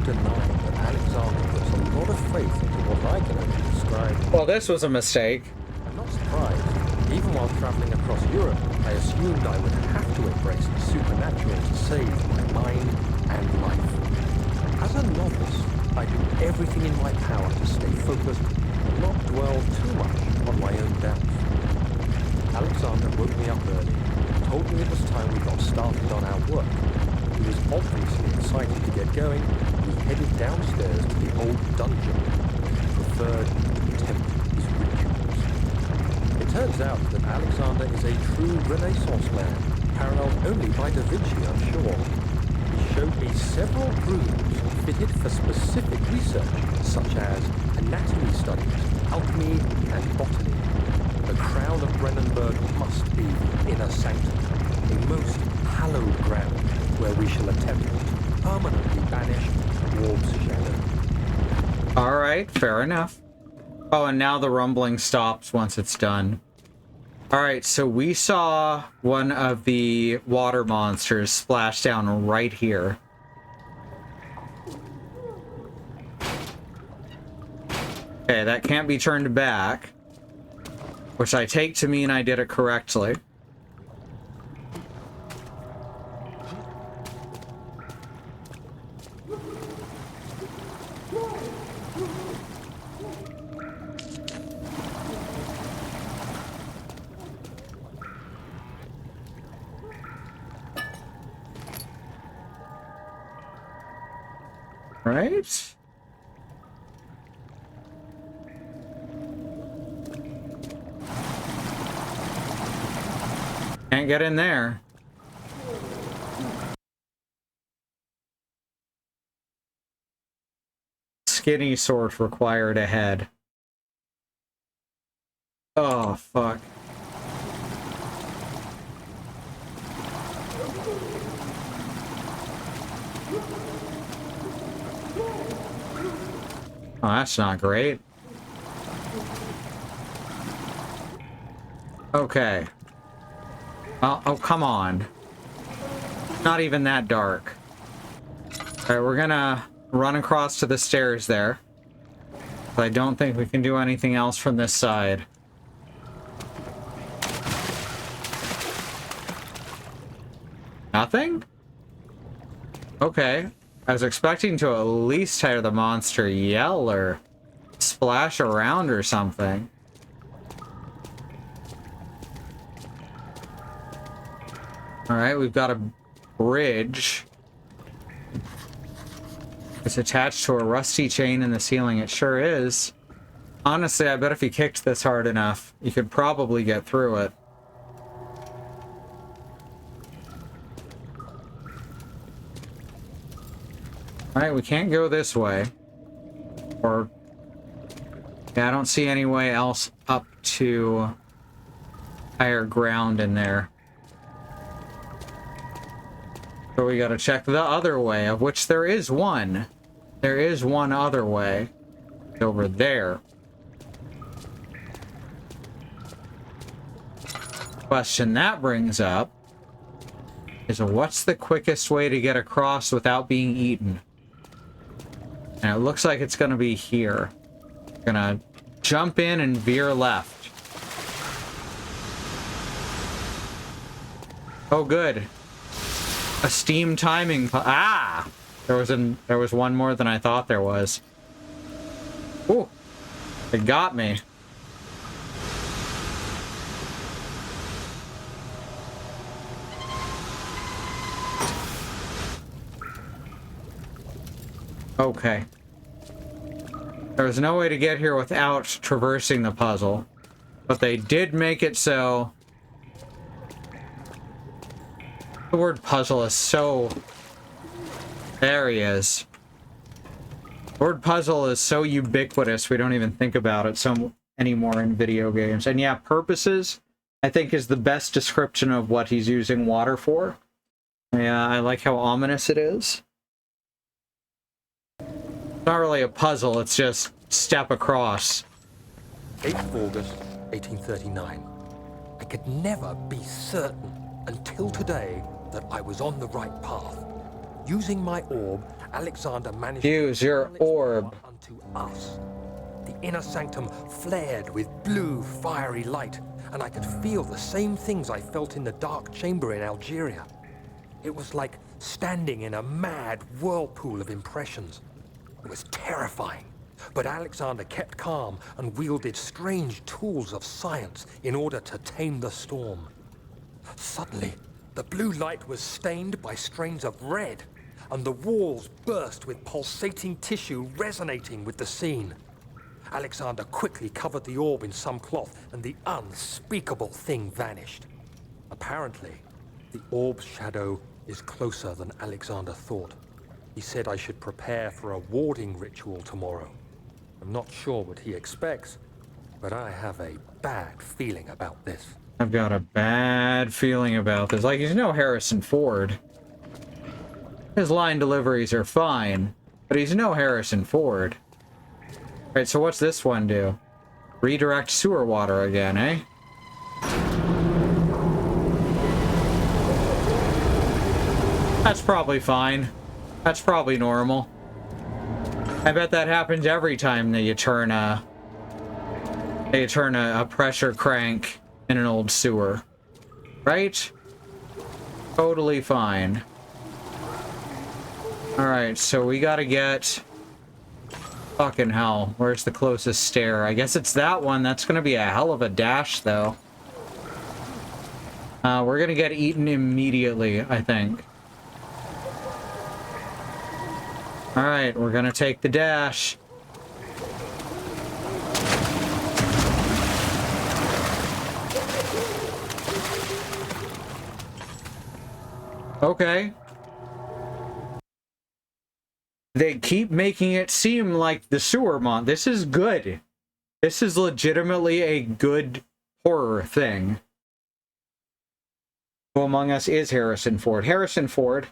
denying that Alexander puts a lot of faith into what I can only describe. Well, this was a mistake. I'm not surprised. Even while traveling across Europe, I assumed I would have to embrace the supernatural to save my mind and life. As a novice, I do everything in my power to stay focused and not dwell too much on my own doubts. Alexander woke me up early and told me it was time we got started on our work. He was obviously excited to get going and we headed downstairs to the old dungeon where he preferred to attempt his rituals. It turns out that Alexander is a true Renaissance man, paralleled only by Da Vinci, I'm sure. He showed me several rooms fitted for specific research, such as anatomy studies, alchemy, and botany. The crown of Brennenburg must be the inner sanctum, a most hallowed ground where we shall attempt to permanently banish Dwarf's shadow. Alright, fair enough. Oh, and now the rumbling stops once it's done. Alright, so we saw one of the water monsters splash down right here. Okay, that can't be turned back. Which I take to mean I did it correctly. Right? Can't get in there. Skinny sword required ahead. Oh, fuck. Oh, that's not great. Okay. Oh, come on. Not even that dark. Alright, we're gonna run across to the stairs there. But I don't think we can do anything else from this side. Nothing? Okay. I was expecting to at least hear the monster yell or splash around or something. Alright, we've got a bridge. It's attached to a rusty chain in the ceiling. It sure is. Honestly, I bet if you kicked this hard enough, you could probably get through it. Alright, we can't go this way. Or... yeah, I don't see any way else up to higher ground in there. So we gotta check the other way, of which there is one. There is one other way. It's over there. Question that brings up is what's the quickest way to get across without being eaten? And it looks like it's gonna be here. Gonna jump in and veer left. Oh, good. A steam timing. Ah! There was one more than I thought there was. Ooh. It got me. Okay. There was no way to get here without traversing the puzzle. But they did make it so... the word puzzle is so... there he is. The word puzzle is so ubiquitous, we don't even think about it so anymore in video games. And yeah, purposes, I think, is the best description of what he's using water for. Yeah, I like how ominous it is. It's not really a puzzle, it's just step across. 8th of August, 1839. I could never be certain until today that I was on the right path. Using my orb, Alexander managed Use to your channel its orb. power unto us. The inner sanctum flared with blue, fiery light, and I could feel the same things I felt in the dark chamber in Algeria. It was like standing in a mad whirlpool of impressions. It was terrifying, but Alexander kept calm and wielded strange tools of science in order to tame the storm. Suddenly, the blue light was stained by strains of red, and the walls burst with pulsating tissue resonating with the scene. Alexander quickly covered the orb in some cloth, and the unspeakable thing vanished. Apparently, the orb's shadow is closer than Alexander thought. He said I should prepare for a warding ritual tomorrow. I'm not sure what he expects, but I have a bad feeling about this. I've got a bad feeling about this. Like, he's no Harrison Ford. His line deliveries are fine, but he's no Harrison Ford. Alright, so what's this one do? Redirect sewer water again, eh? That's probably fine. That's probably normal. I bet that happens every time that you turn a pressure crank in an old sewer. Right? Totally fine. Alright, so we gotta get... Fucking hell, where's the closest stair? I guess it's that one. That's gonna be a hell of a dash, though. We're gonna get eaten immediately, I think. Alright, we're gonna take the dash. Okay. They keep making it seem like the sewer this is good. This is legitimately a good horror thing. Who among us is Harrison Ford? Harrison Ford.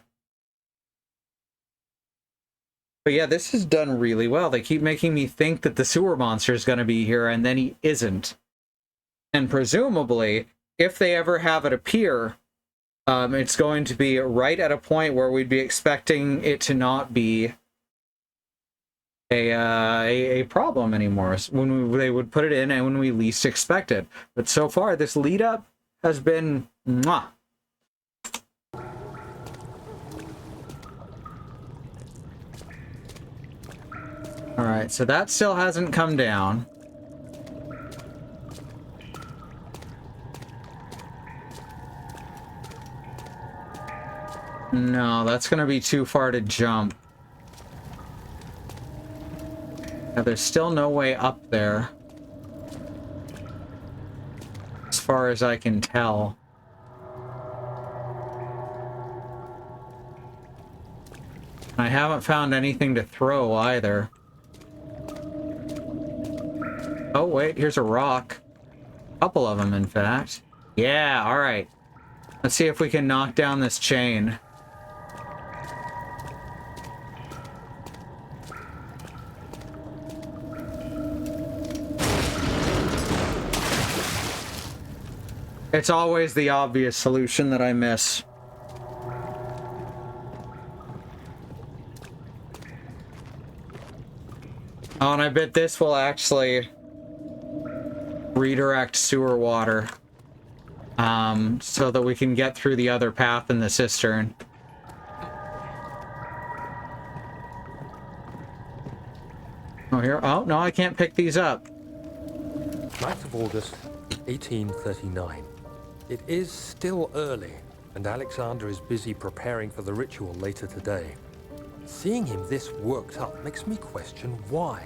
But yeah, this is done really well. They keep making me think that the sewer monster is going to be here, and then he isn't. And presumably, if they ever have it appear, it's going to be right at a point where we'd be expecting it to not be a problem anymore. When they would put it in and when we least expect it. But so far, this lead up has been mwah. All right, so that still hasn't come down. No, that's gonna be too far to jump. Yeah, there's still no way up there. As far as I can tell. I haven't found anything to throw either. Oh, wait, here's a rock. A couple of them, in fact. Yeah, alright. Let's see if we can knock down this chain. It's always the obvious solution that I miss. Oh, and I bet this will actually redirect sewer water. So that we can get through the other path in the cistern. Oh, here. Oh, no, I can't pick these up. 9th of August, 1839. It is still early, and Alexander is busy preparing for the ritual later today. Seeing him this worked up makes me question why.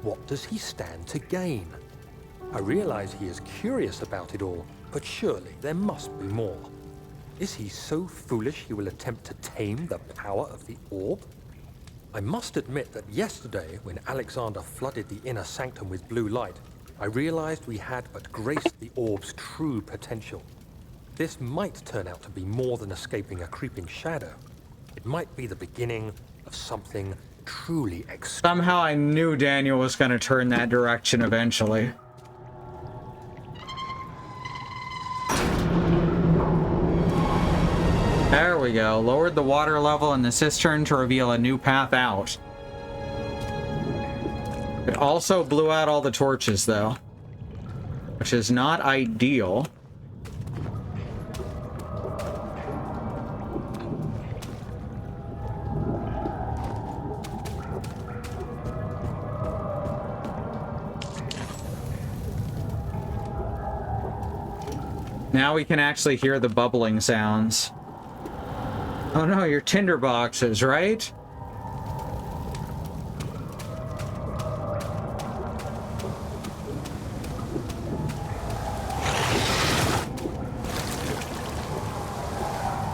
What does he stand to gain? I realize he is curious about it all, but surely there must be more. Is he so foolish he will attempt to tame the power of the orb? I must admit that yesterday, when Alexander flooded the inner sanctum with blue light, I realized we had but graced the orb's true potential. This might turn out to be more than escaping a creeping shadow. It might be the beginning of something truly extraordinary. Somehow I knew Daniel was going to turn that direction eventually. There we go. Lowered the water level in the cistern to reveal a new path out. It also blew out all the torches, though, which is not ideal. Now we can actually hear the bubbling sounds. Oh no, your tinder boxes, right?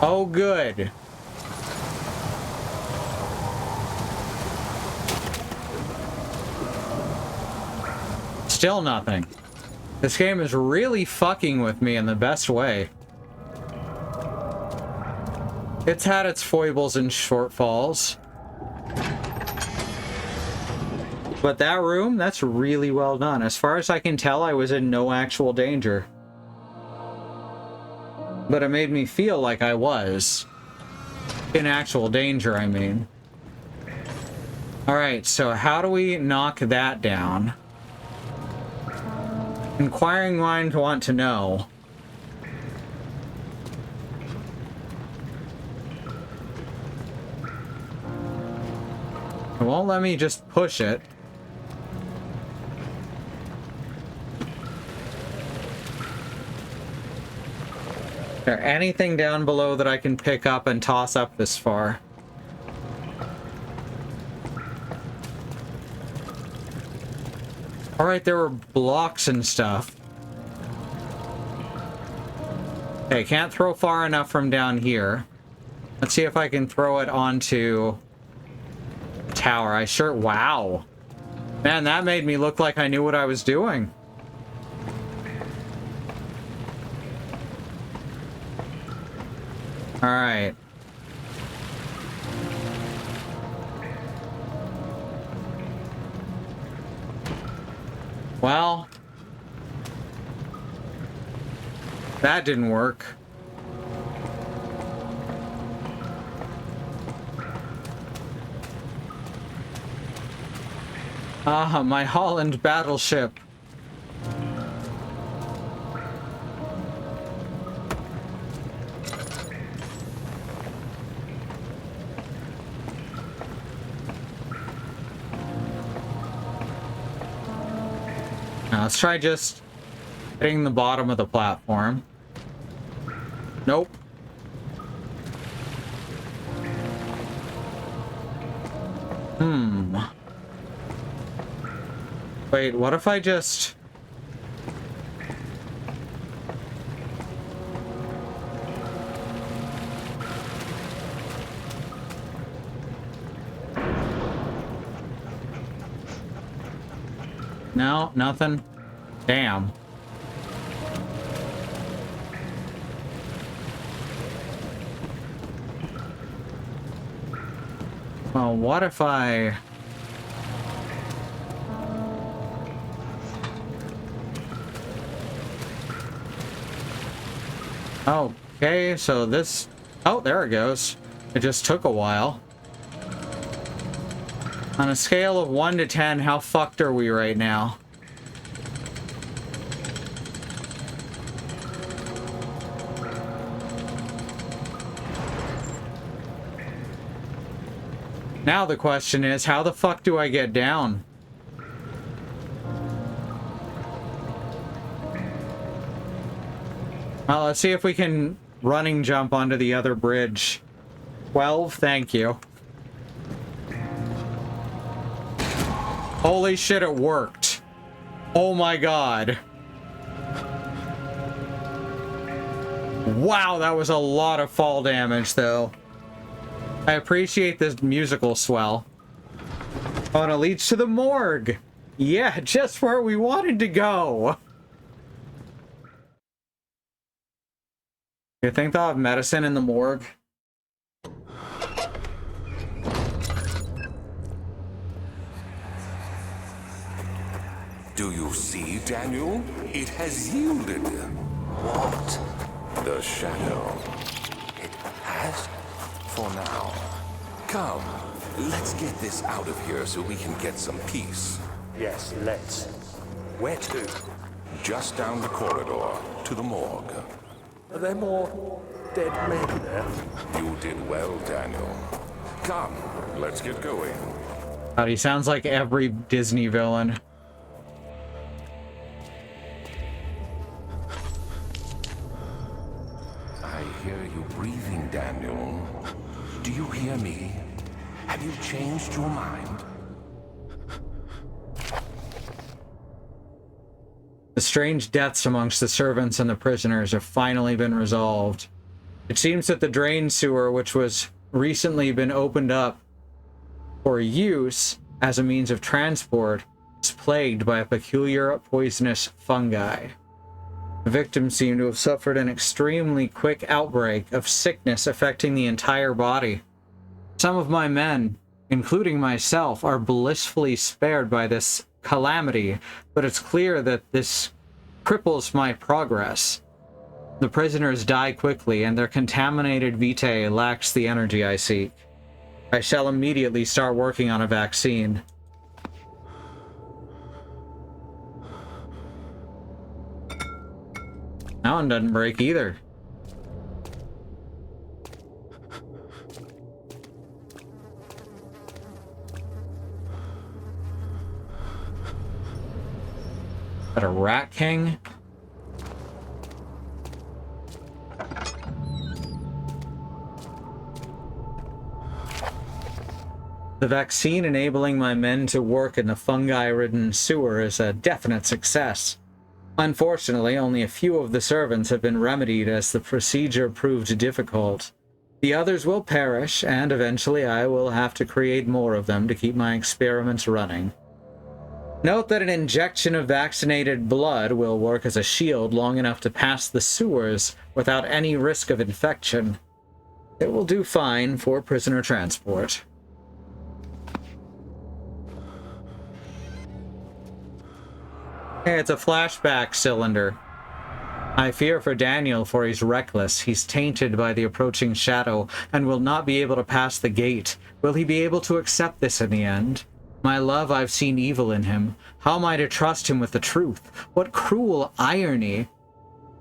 Oh, good. Still nothing. This game is really fucking with me in the best way. It's had its foibles and shortfalls. But that room, that's really well done. As far as I can tell, I was in no actual danger. But it made me feel like I was. In actual danger, I mean. Alright, so how do we knock that down? Inquiring mind want to know. It won't let me just push it. Is there anything down below that I can pick up and toss up this far? Alright, there were blocks and stuff. Okay, can't throw far enough from down here. Let's see if I can throw it onto the tower. I sure... Wow. Man, that made me look like I knew what I was doing. Alright. Well, that didn't work. Ah, my Holland battleship. Now let's try just hitting the bottom of the platform. Nope. Wait, what if I just... No, nothing. Damn. Well, what if I... Okay, so this... Oh, there it goes. It just took a while. On a scale of 1 to 10, how fucked are we right now? Now the question is, how the fuck do I get down? Well, let's see if we can running jump onto the other bridge. 12, thank you. Holy shit, it worked. Oh my god. Wow, that was a lot of fall damage, though. I appreciate this musical swell. Oh, and it leads to the morgue. Yeah, just where we wanted to go. You think they'll have medicine in the morgue? Do you see, Daniel? It has yielded. What? The shadow. It Yes? For now. Come, let's get this out of here so we can get some peace. Yes, let's. Where to? Just down the corridor, to the morgue. Are there more dead men there? You did well, Daniel. Come, let's get going. God, he sounds like every Disney villain. I hear you breathing, Daniel. Do you hear me? Have you changed your mind? The strange deaths amongst the servants and the prisoners have finally been resolved. It seems that the drain sewer, which was recently been opened up for use as a means of transport, is plagued by a peculiar poisonous fungi. The victims seem to have suffered an extremely quick outbreak of sickness affecting the entire body. Some of my men, including myself, are blissfully spared by this calamity, but it's clear that this cripples my progress. The prisoners die quickly, and their contaminated vitae lacks the energy I seek. I shall immediately start working on a vaccine. That one doesn't break either. Got a rat king? The vaccine enabling my men to work in the fungi-ridden sewer is a definite success. Unfortunately, only a few of the servants have been remedied as the procedure proved difficult. The others will perish, and eventually I will have to create more of them to keep my experiments running. Note that an injection of vaccinated blood will work as a shield long enough to pass the sewers without any risk of infection. It will do fine for prisoner transport. Hey, it's a flashback cylinder. I fear for Daniel, for he's reckless. He's tainted by the approaching shadow and will not be able to pass the gate. Will he be able to accept this in the end? My love, I've seen evil in him. How am I to trust him with the truth? What cruel irony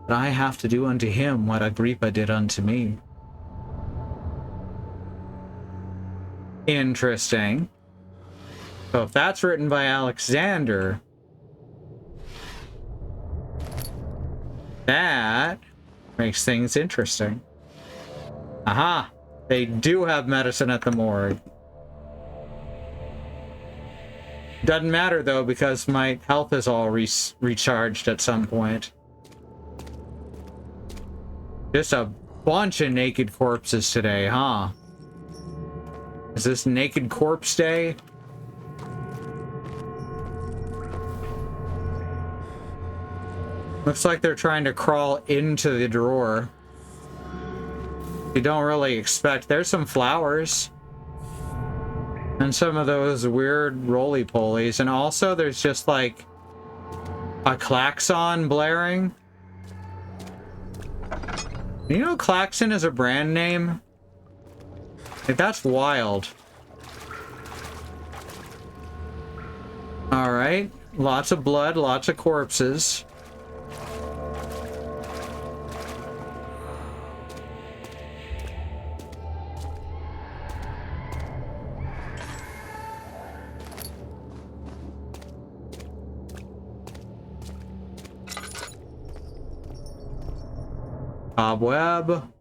that I have to do unto him what Agrippa did unto me. Interesting. So if that's written by Alexander, that makes things interesting. Aha! They do have medicine at the morgue. Doesn't matter though, because my health is all recharged at some point. Just a bunch of naked corpses today, huh? Is this Naked Corpse Day? Looks like they're trying to crawl into the drawer. You don't really expect. There's some flowers. And some of those weird roly-polies. And also there's just like a klaxon blaring. You know klaxon is a brand name? Like, that's wild. Alright. Lots of blood, lots of corpses. Cobweb.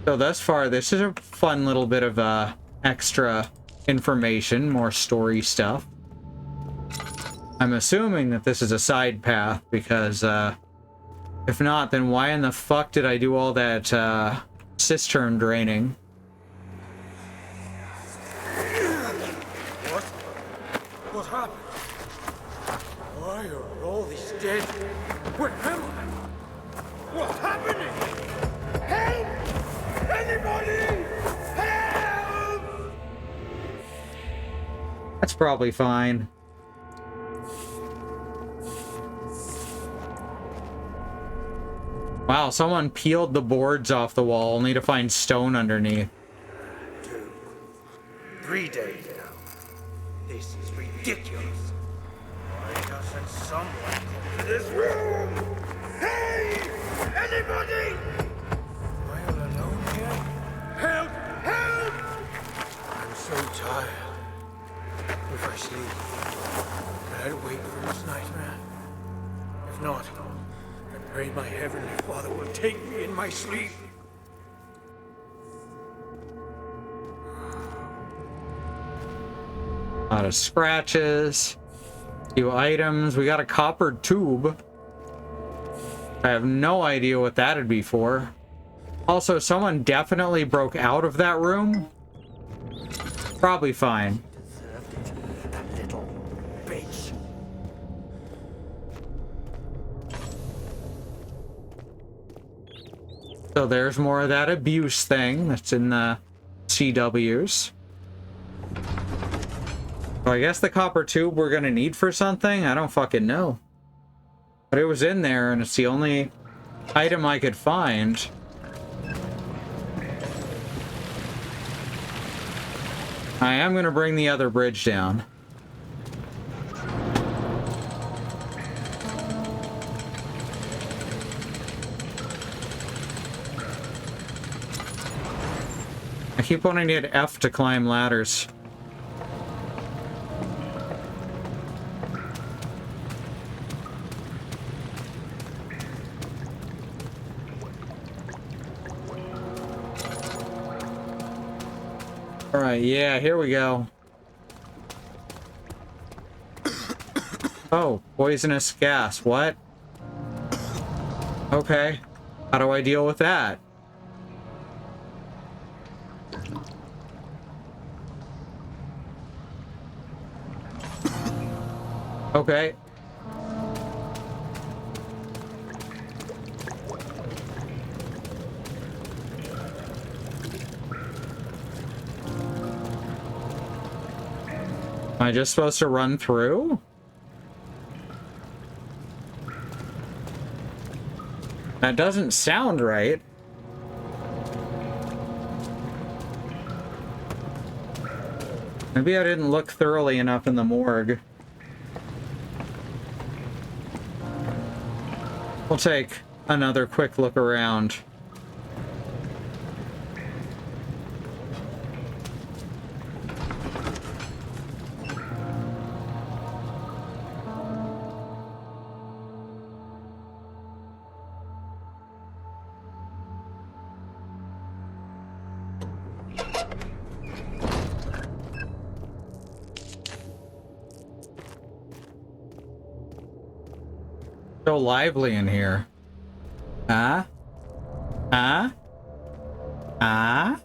So thus far, this is a fun little bit of extra information, more story stuff. I'm assuming that this is a side path, because if not, then why in the fuck did I do all that cistern draining? What happened? Why are all these dead? Where am I? What's happening? Help! Anybody! Help! That's probably fine. Wow, someone peeled the boards off the wall only to find stone underneath. 3 days now. This is ridiculous. Why doesn't someone come to this room? Hey! Anybody? Am I all alone here? Help! Help! I'm so tired. If I sleep, can I wait for this nightmare? If not, I pray my Heavenly Father will take me in my sleep. A lot of scratches. Few items. We got a copper tube. I have no idea what that'd be for. Also, someone definitely broke out of that room. Probably fine. That little bitch. So there's more of that abuse thing that's in the CWs. So I guess the copper tube we're gonna need for something? I don't fucking know. But it was in there and it's the only item I could find. I am gonna bring the other bridge down. I keep wanting to hit F to climb ladders. All right, yeah, here we go. Oh, poisonous gas. What? Okay. How do I deal with that? Okay. Am I just supposed to run through? That doesn't sound right. Maybe I didn't look thoroughly enough in the morgue. We'll take another quick look around. So lively in here. Huh? Huh? Huh?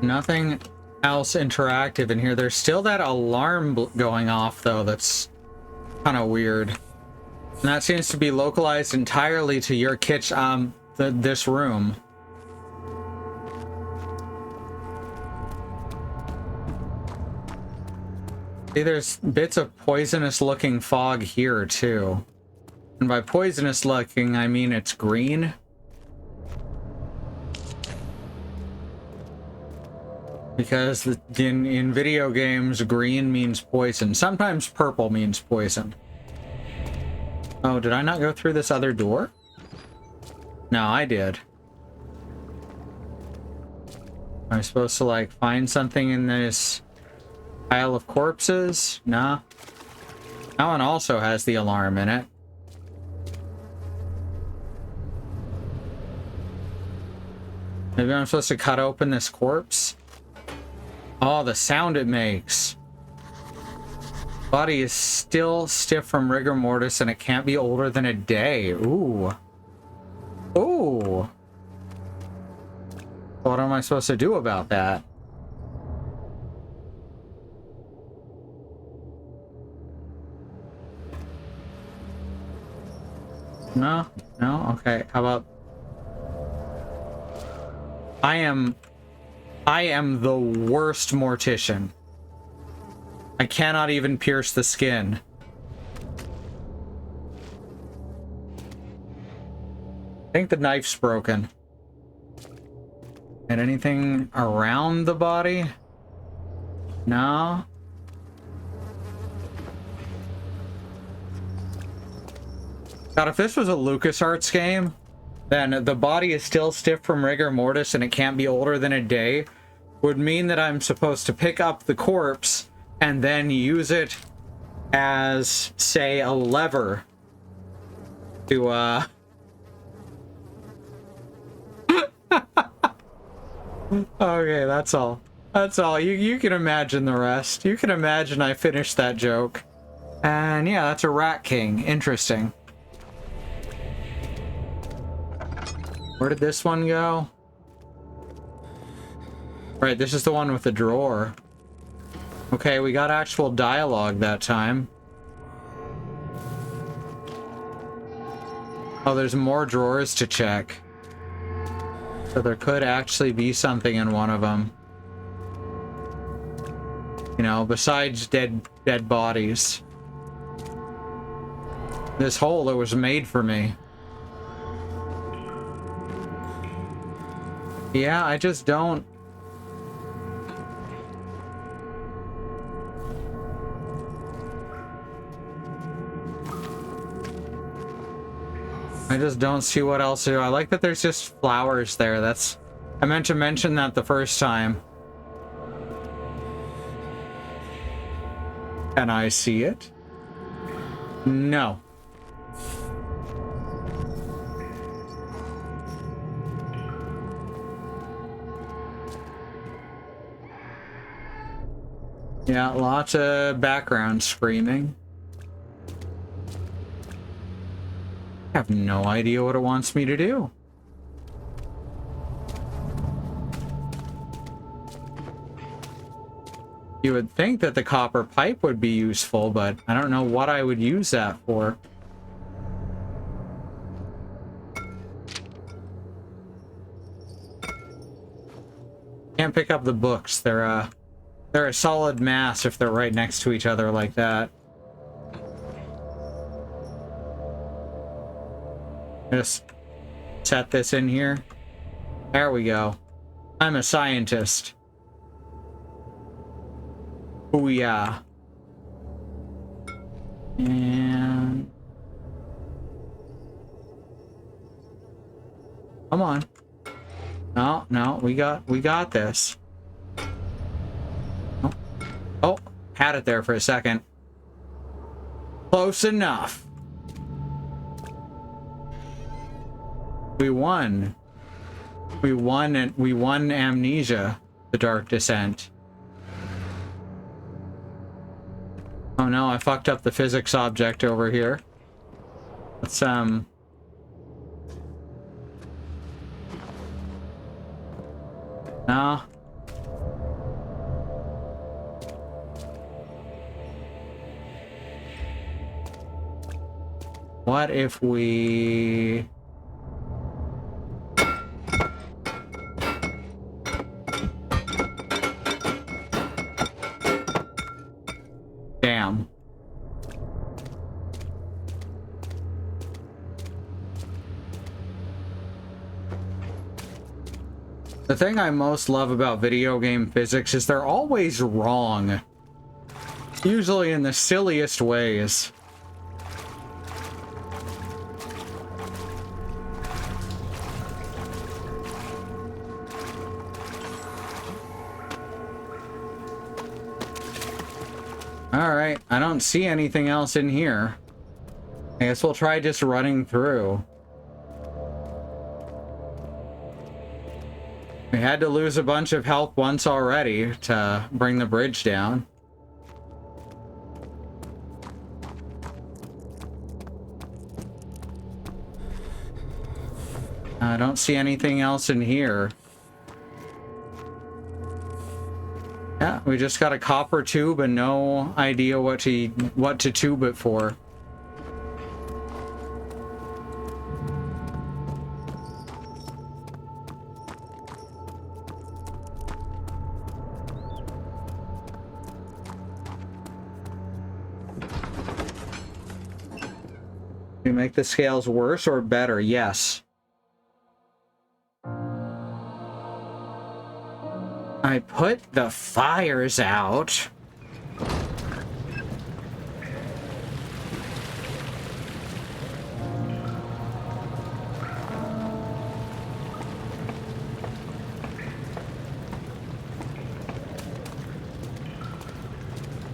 Nothing else interactive in here. There's still that alarm going off though. That's kind of weird. And that seems to be localized entirely to your kitchen, this room. See, there's bits of poisonous looking fog here too. And by poisonous looking, I mean it's green. Because in video games, green means poison. Sometimes purple means poison. Oh, did I not go through this other door? No, I did. Am I supposed to, like, find something in this pile of corpses? Nah. That one also has the alarm in it. Maybe I'm supposed to cut open this corpse? Oh, the sound it makes. Body is still stiff from rigor mortis and it can't be older than a day. Ooh. Ooh. What am I supposed to do about that? No? No? Okay, how about... I am the worst mortician. I cannot even pierce the skin. I think the knife's broken. And anything around the body? No? God, if this was a LucasArts game, then the body is still stiff from rigor mortis and it can't be older than a day, would mean that I'm supposed to pick up the corpse and then use it as, say, a lever to, Okay, that's all. That's all. You can imagine the rest. You can imagine I finished that joke. And yeah, that's a Rat King. Interesting. Where did this one go? Right, this is the one with the drawer. Okay, we got actual dialogue that time. Oh, there's more drawers to check. So there could actually be something in one of them. You know, besides dead bodies. This hole that was made for me. Yeah, I just don't... I just don't see what else to do. I like that there's just flowers there. That's... I meant to mention that the first time. Can I see it? No. Yeah, lots of background screaming. I have no idea what it wants me to do. You would think that the copper pipe would be useful, but I don't know what I would use that for. Can't pick up the books. They're a solid mass if they're right next to each other like that. Just set this in here. There we go. I'm a scientist. Oh yeah. And come on. No, we got this. Oh, oh, had it there for a second. Close enough. We won. We won Amnesia, the Dark Descent. Oh no, I fucked up the physics object over here. Let's no. What if we... Damn. The thing I most love about video game physics is they're always wrong. Usually in the silliest ways. Alright, I don't see anything else in here. I guess we'll try just running through. We had to lose a bunch of health once already to bring the bridge down. I don't see anything else in here. Yeah, we just got a copper tube and no idea what to tube it for. You make the scales worse or better? Yes. I put the fires out.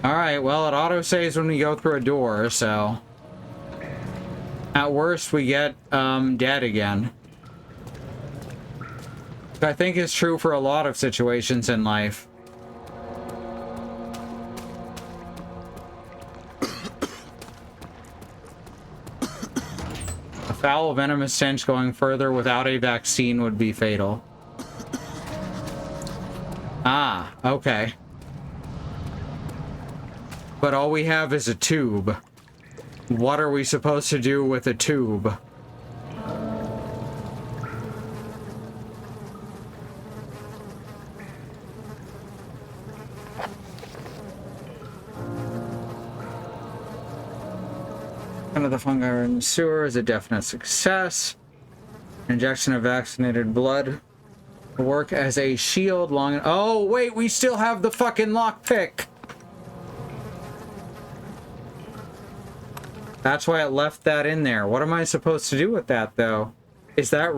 Alright, well, it auto-saves when we go through a door, so... At worst, we get, dead again. Which I think is true for a lot of situations in life. A foul venomous stench going further without a vaccine would be fatal. Ah, okay. But all we have is a tube. What are we supposed to do with a tube? None of the fungi in the sewer is a definite success. Injection of vaccinated blood will work as a shield long... Oh, wait, we still have the fucking lockpick! That's why it left that in there. What am I supposed to do with that, though? Is that...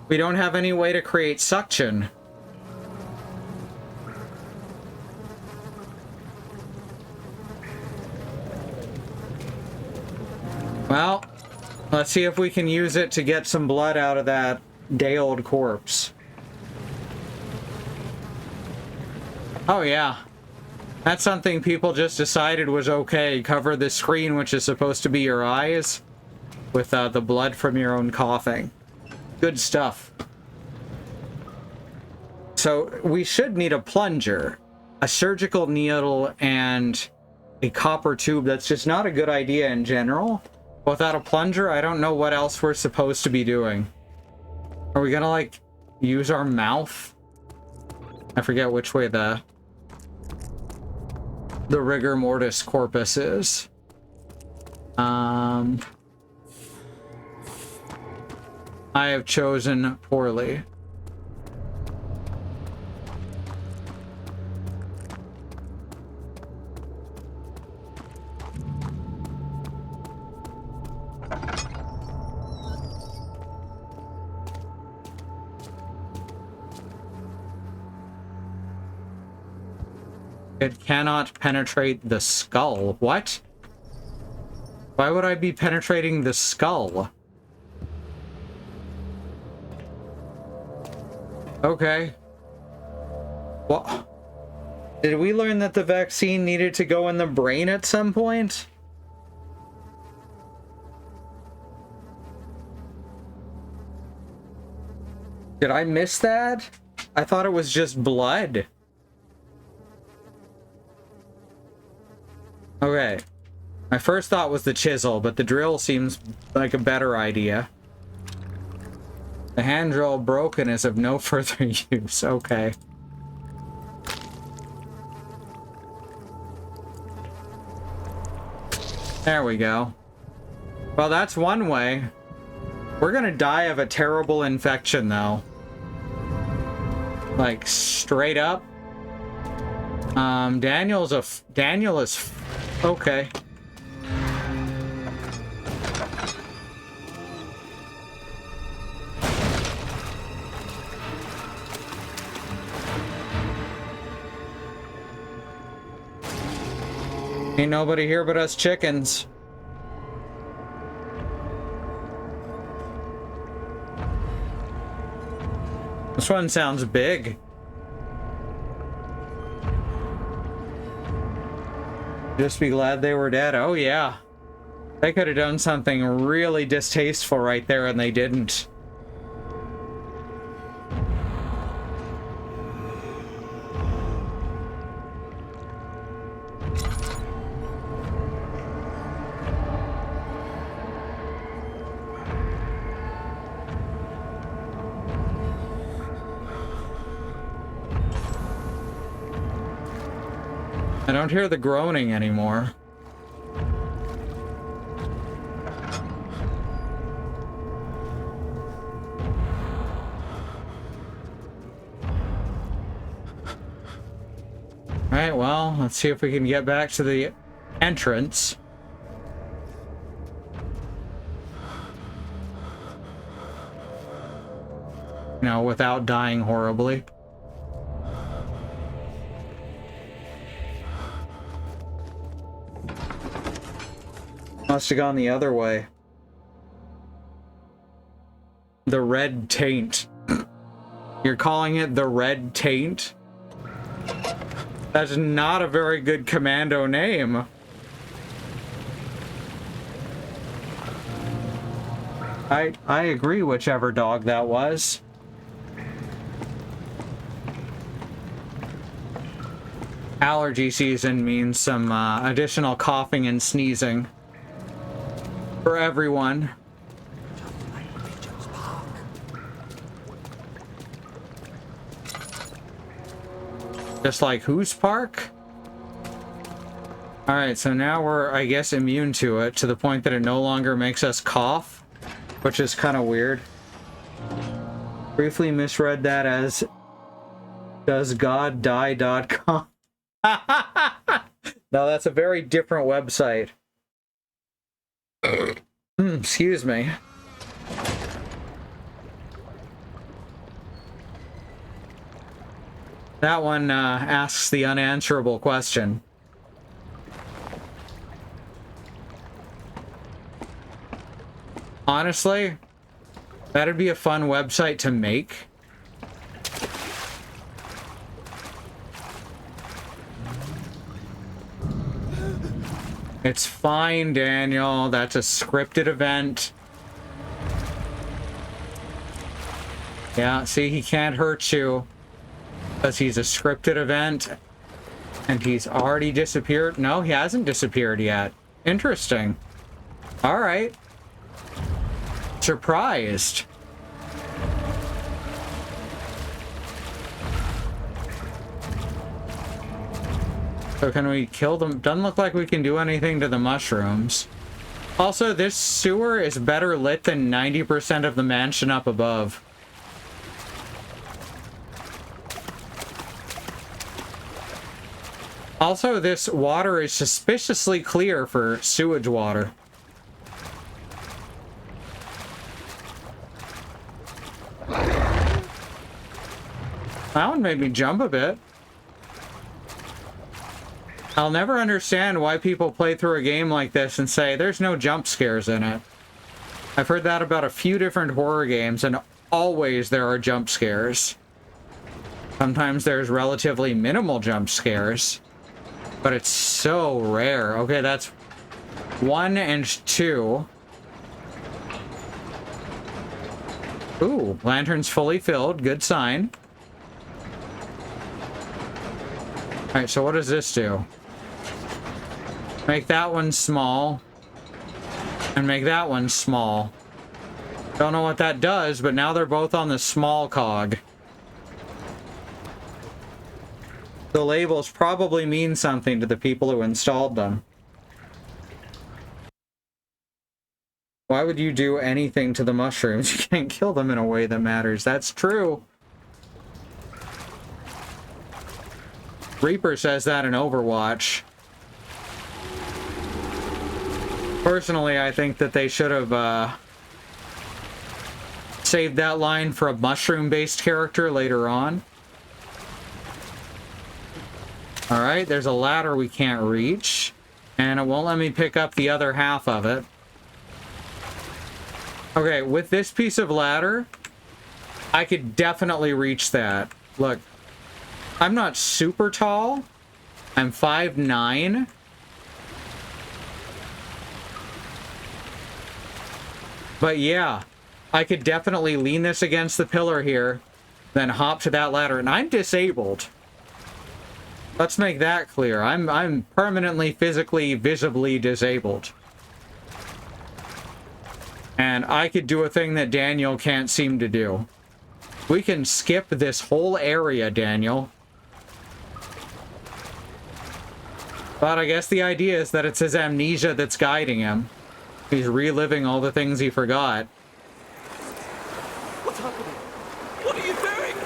We don't have any way to create suction. Well, let's see if we can use it to get some blood out of that day-old corpse. Oh, yeah. That's something people just decided was okay. Cover the screen, which is supposed to be your eyes, with the blood from your own coughing. Good stuff. So we should need a plunger, a surgical needle, and a copper tube. That's just not a good idea in general. Without a plunger, I don't know what else we're supposed to be doing. Are we gonna, like, use our mouth? I forget which way the rigor mortis corpus is. I have chosen poorly. It cannot penetrate the skull. What? Why would I be penetrating the skull? Okay. What? Did we learn that the vaccine needed to go in the brain at some point? Did I miss that? I thought it was just blood. Okay. My first thought was the chisel, but the drill seems like a better idea. The hand drill broken is of no further use. Okay. There we go. Well, that's one way. We're gonna die of a terrible infection, though. Like, straight up. Daniel is... Okay. Ain't nobody here but us chickens. This one sounds big. Just be glad they were dead. Oh, yeah. They could have done something really distasteful right there, and they didn't. I don't hear the groaning anymore. well, let's see if we can get back to the entrance. You know, without dying horribly. Must have gone the other way. The Red Taint. You're calling it the Red Taint? That's not a very good commando name. I agree, whichever dog that was. Allergy season means some additional coughing and sneezing for everyone. Just like whose park? Alright, so now we're, I guess, immune to it, to the point that it no longer makes us cough, which is kind of weird. Briefly misread that as doesgoddie.com. No, that's a very different website. Excuse me. That one asks the unanswerable question. Honestly, that'd be a fun website to make. It's fine, Daniel. That's a scripted event. Yeah, see, he can't hurt you. Because he's a scripted event. And he's already disappeared. No, he hasn't disappeared yet. Interesting. Alright. Surprised. So can we kill them? Doesn't look like we can do anything to the mushrooms. Also, this sewer is better lit than 90% of the mansion up above. Also, this water is suspiciously clear for sewage water. That one made me jump a bit. I'll never understand why people play through a game like this and say there's no jump scares in it. I've heard that about a few different horror games, and always there are jump scares. Sometimes there's relatively minimal jump scares, but it's so rare. Okay, that's 1 and 2. Ooh, lantern's fully filled. Good sign. Alright, so what does this do? Make that one small. And make that one small. Don't know what that does, but now they're both on the small cog. The labels probably mean something to the people who installed them. Why would you do anything to the mushrooms? You can't kill them in a way that matters. That's true. Reaper says that in Overwatch. Personally, I think that they should have saved that line for a mushroom-based character later on. Alright, there's a ladder we can't reach. And it won't let me pick up the other half of it. Okay, with this piece of ladder, I could definitely reach that. Look, I'm not super tall. I'm 5'9". But yeah, I could definitely lean this against the pillar here, then hop to that ladder, and I'm disabled. Let's make that clear. I'm permanently, physically, visibly disabled. And I could do a thing that Daniel can't seem to do. We can skip this whole area, Daniel. But I guess the idea is that it's his amnesia that's guiding him. He's reliving all the things he forgot. What's happening? What are you doing?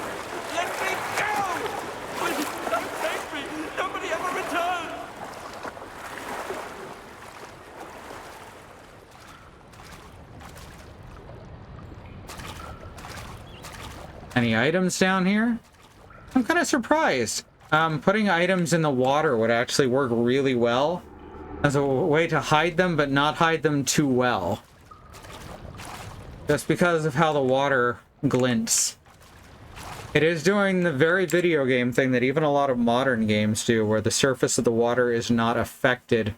Let me go! Please, don't take me! Nobody ever Any items down here? I'm kind of surprised. Putting items in the water would actually work really well as a way to hide them, but not hide them too well. Just because of how the water glints. It is doing the very video game thing that even a lot of modern games do, where the surface of the water is not affected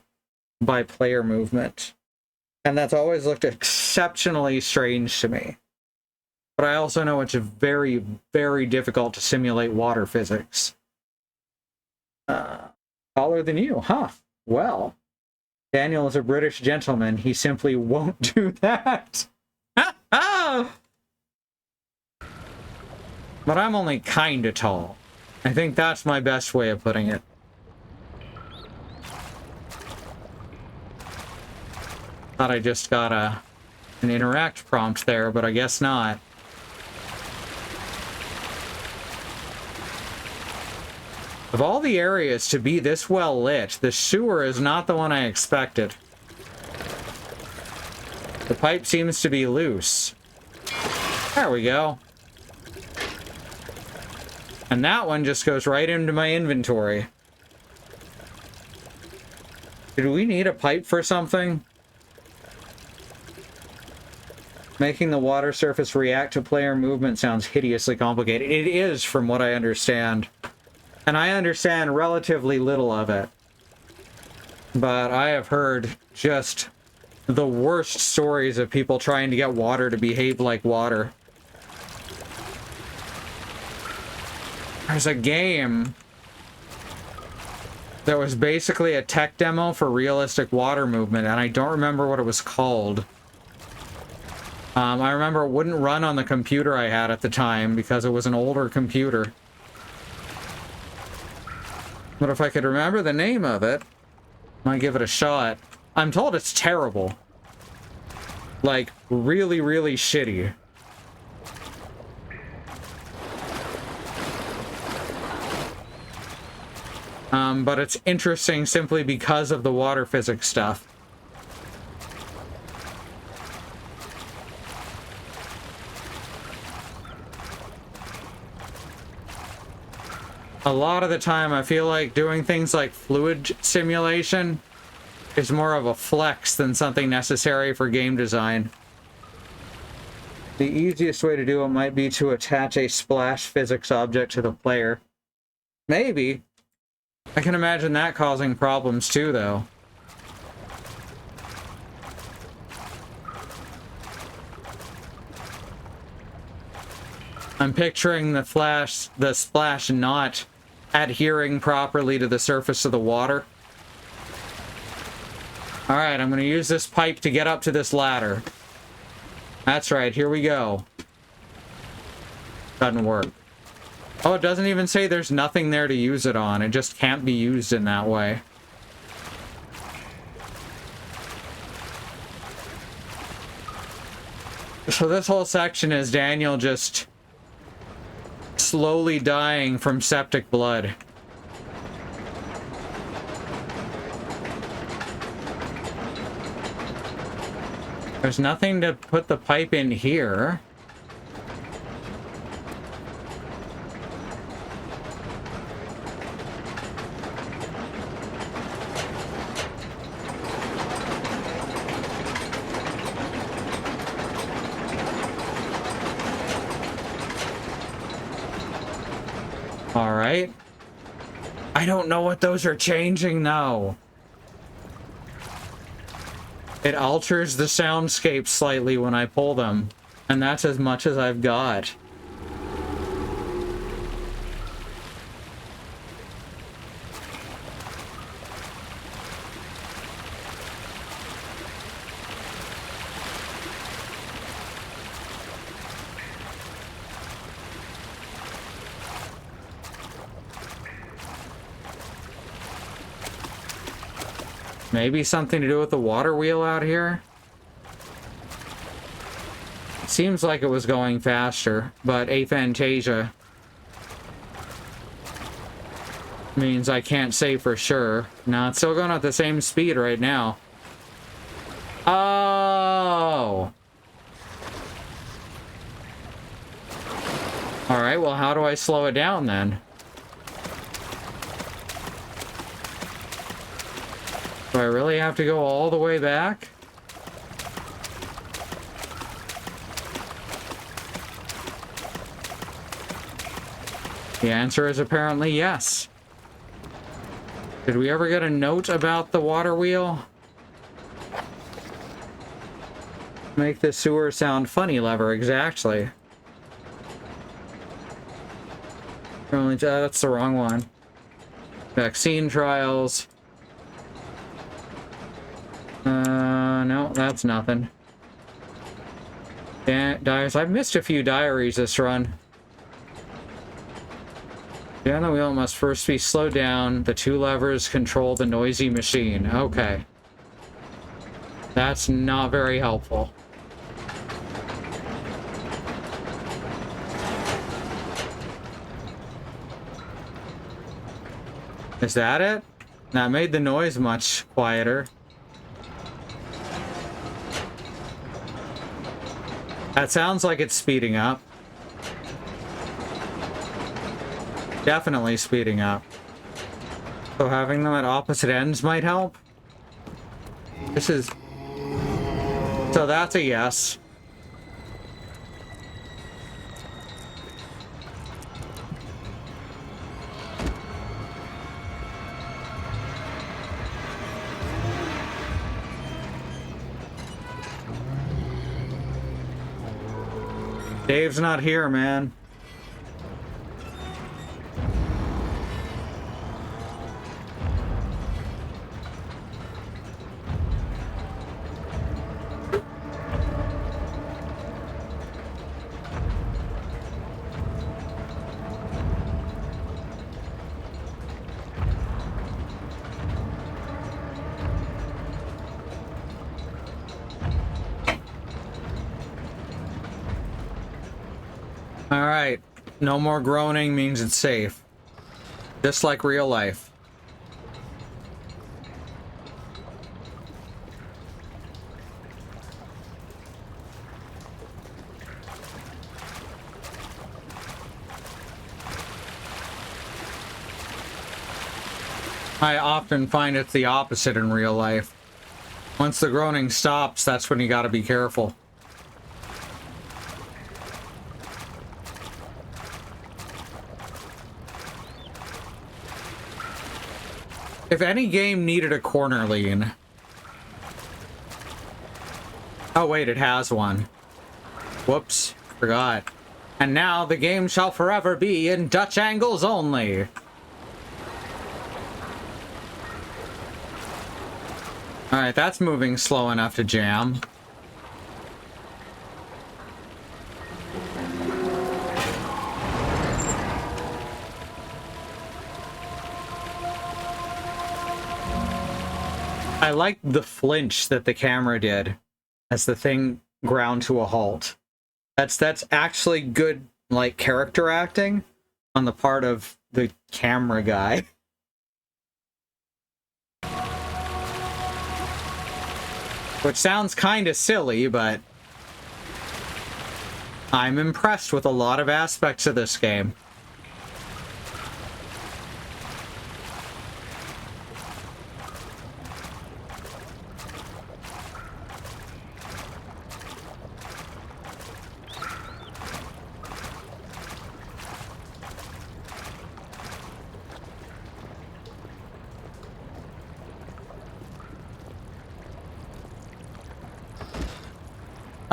by player movement. And that's always looked exceptionally strange to me. But I also know it's very, very difficult to simulate water physics. Taller than you, huh? Well, Daniel is a British gentleman. He simply won't do that. But I'm only kinda tall. I think that's my best way of putting it. Thought I just got an interact prompt there, but I guess not. Of all the areas to be this well lit, the sewer is not the one I expected. The pipe seems to be loose. There we go. And that one just goes right into my inventory. Did we need a pipe for something? Making the water surface react to player movement sounds hideously complicated. It is, from what I understand. And I understand relatively little of it. But I have heard just the worst stories of people trying to get water to behave like water. There's a game that was basically a tech demo for realistic water movement, and I don't remember what it was called. I remember it wouldn't run on the computer I had at the time because it was an older computer. But if I could remember the name of it, I might give it a shot. I'm told it's terrible. Like, really, really shitty. But it's interesting simply because of the water physics stuff. A lot of the time, I feel like doing things like fluid simulation is more of a flex than something necessary for game design. The easiest way to do it might be to attach a splash physics object to the player. Maybe. I can imagine that causing problems too, though. I'm picturing the splash not adhering properly to the surface of the water. Alright, I'm gonna use this pipe to get up to this ladder. That's right, here we go. Doesn't work. Oh, it doesn't even say there's nothing there to use it on. It just can't be used in that way. So this whole section is Daniel just slowly dying from septic blood. There's nothing to put the pipe in here. All right. I don't know what those are changing though. It alters the soundscape slightly when I pull them, and that's as much as I've got. Maybe something to do with the water wheel out here? Seems like it was going faster, but aphantasia means I can't say for sure. No, it's still going at the same speed right now. Oh! Alright, well, how do I slow it down then? Do I really have to go all the way back? The answer is apparently yes. Did we ever get a note about the water wheel? Make the sewer sound funny lever, exactly. That's the wrong one. Vaccine trials. No, that's nothing. Diaries. I've missed a few diaries this run. Down the wheel must first be slowed down. The two levers control the noisy machine. Okay. That's not very helpful. Is that it? That made the noise much quieter. That sounds like it's speeding up. Definitely speeding up. So having them at opposite ends might help? This is... So that's a yes. Dave's not here, man. Alright, no more groaning means it's safe. Just like real life. I often find it's the opposite in real life. Once the groaning stops, that's when you gotta be careful. If any game needed a corner lean... Oh wait, it has one. Whoops, forgot. And now the game shall forever be in Dutch angles only. Alright, that's moving slow enough to jam. I like the flinch that the camera did as the thing ground to a halt. That's actually good, like, character acting on the part of the camera guy. Which sounds kind of silly, but I'm impressed with a lot of aspects of this game.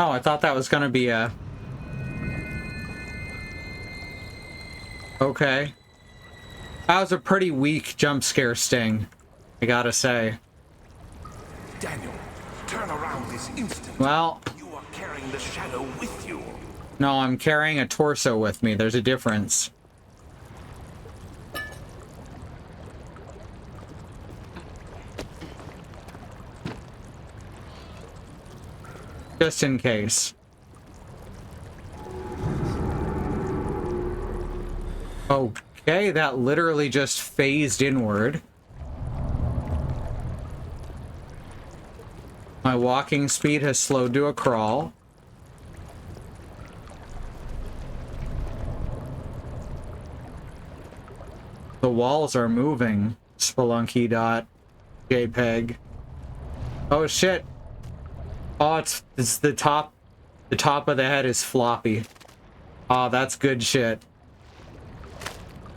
Oh, I thought that was gonna be a... Okay. That was a pretty weak jump scare sting, I gotta say. Daniel, turn around this instant. Well... You are carrying the shadow with you. No, I'm carrying a torso with me. There's a difference. Just in case. Okay, that literally just phased inward. My walking speed has slowed to a crawl. The walls are moving. Spelunky.jpg. Oh shit. Oh, it's the top. The top of the head is floppy. Oh, that's good shit.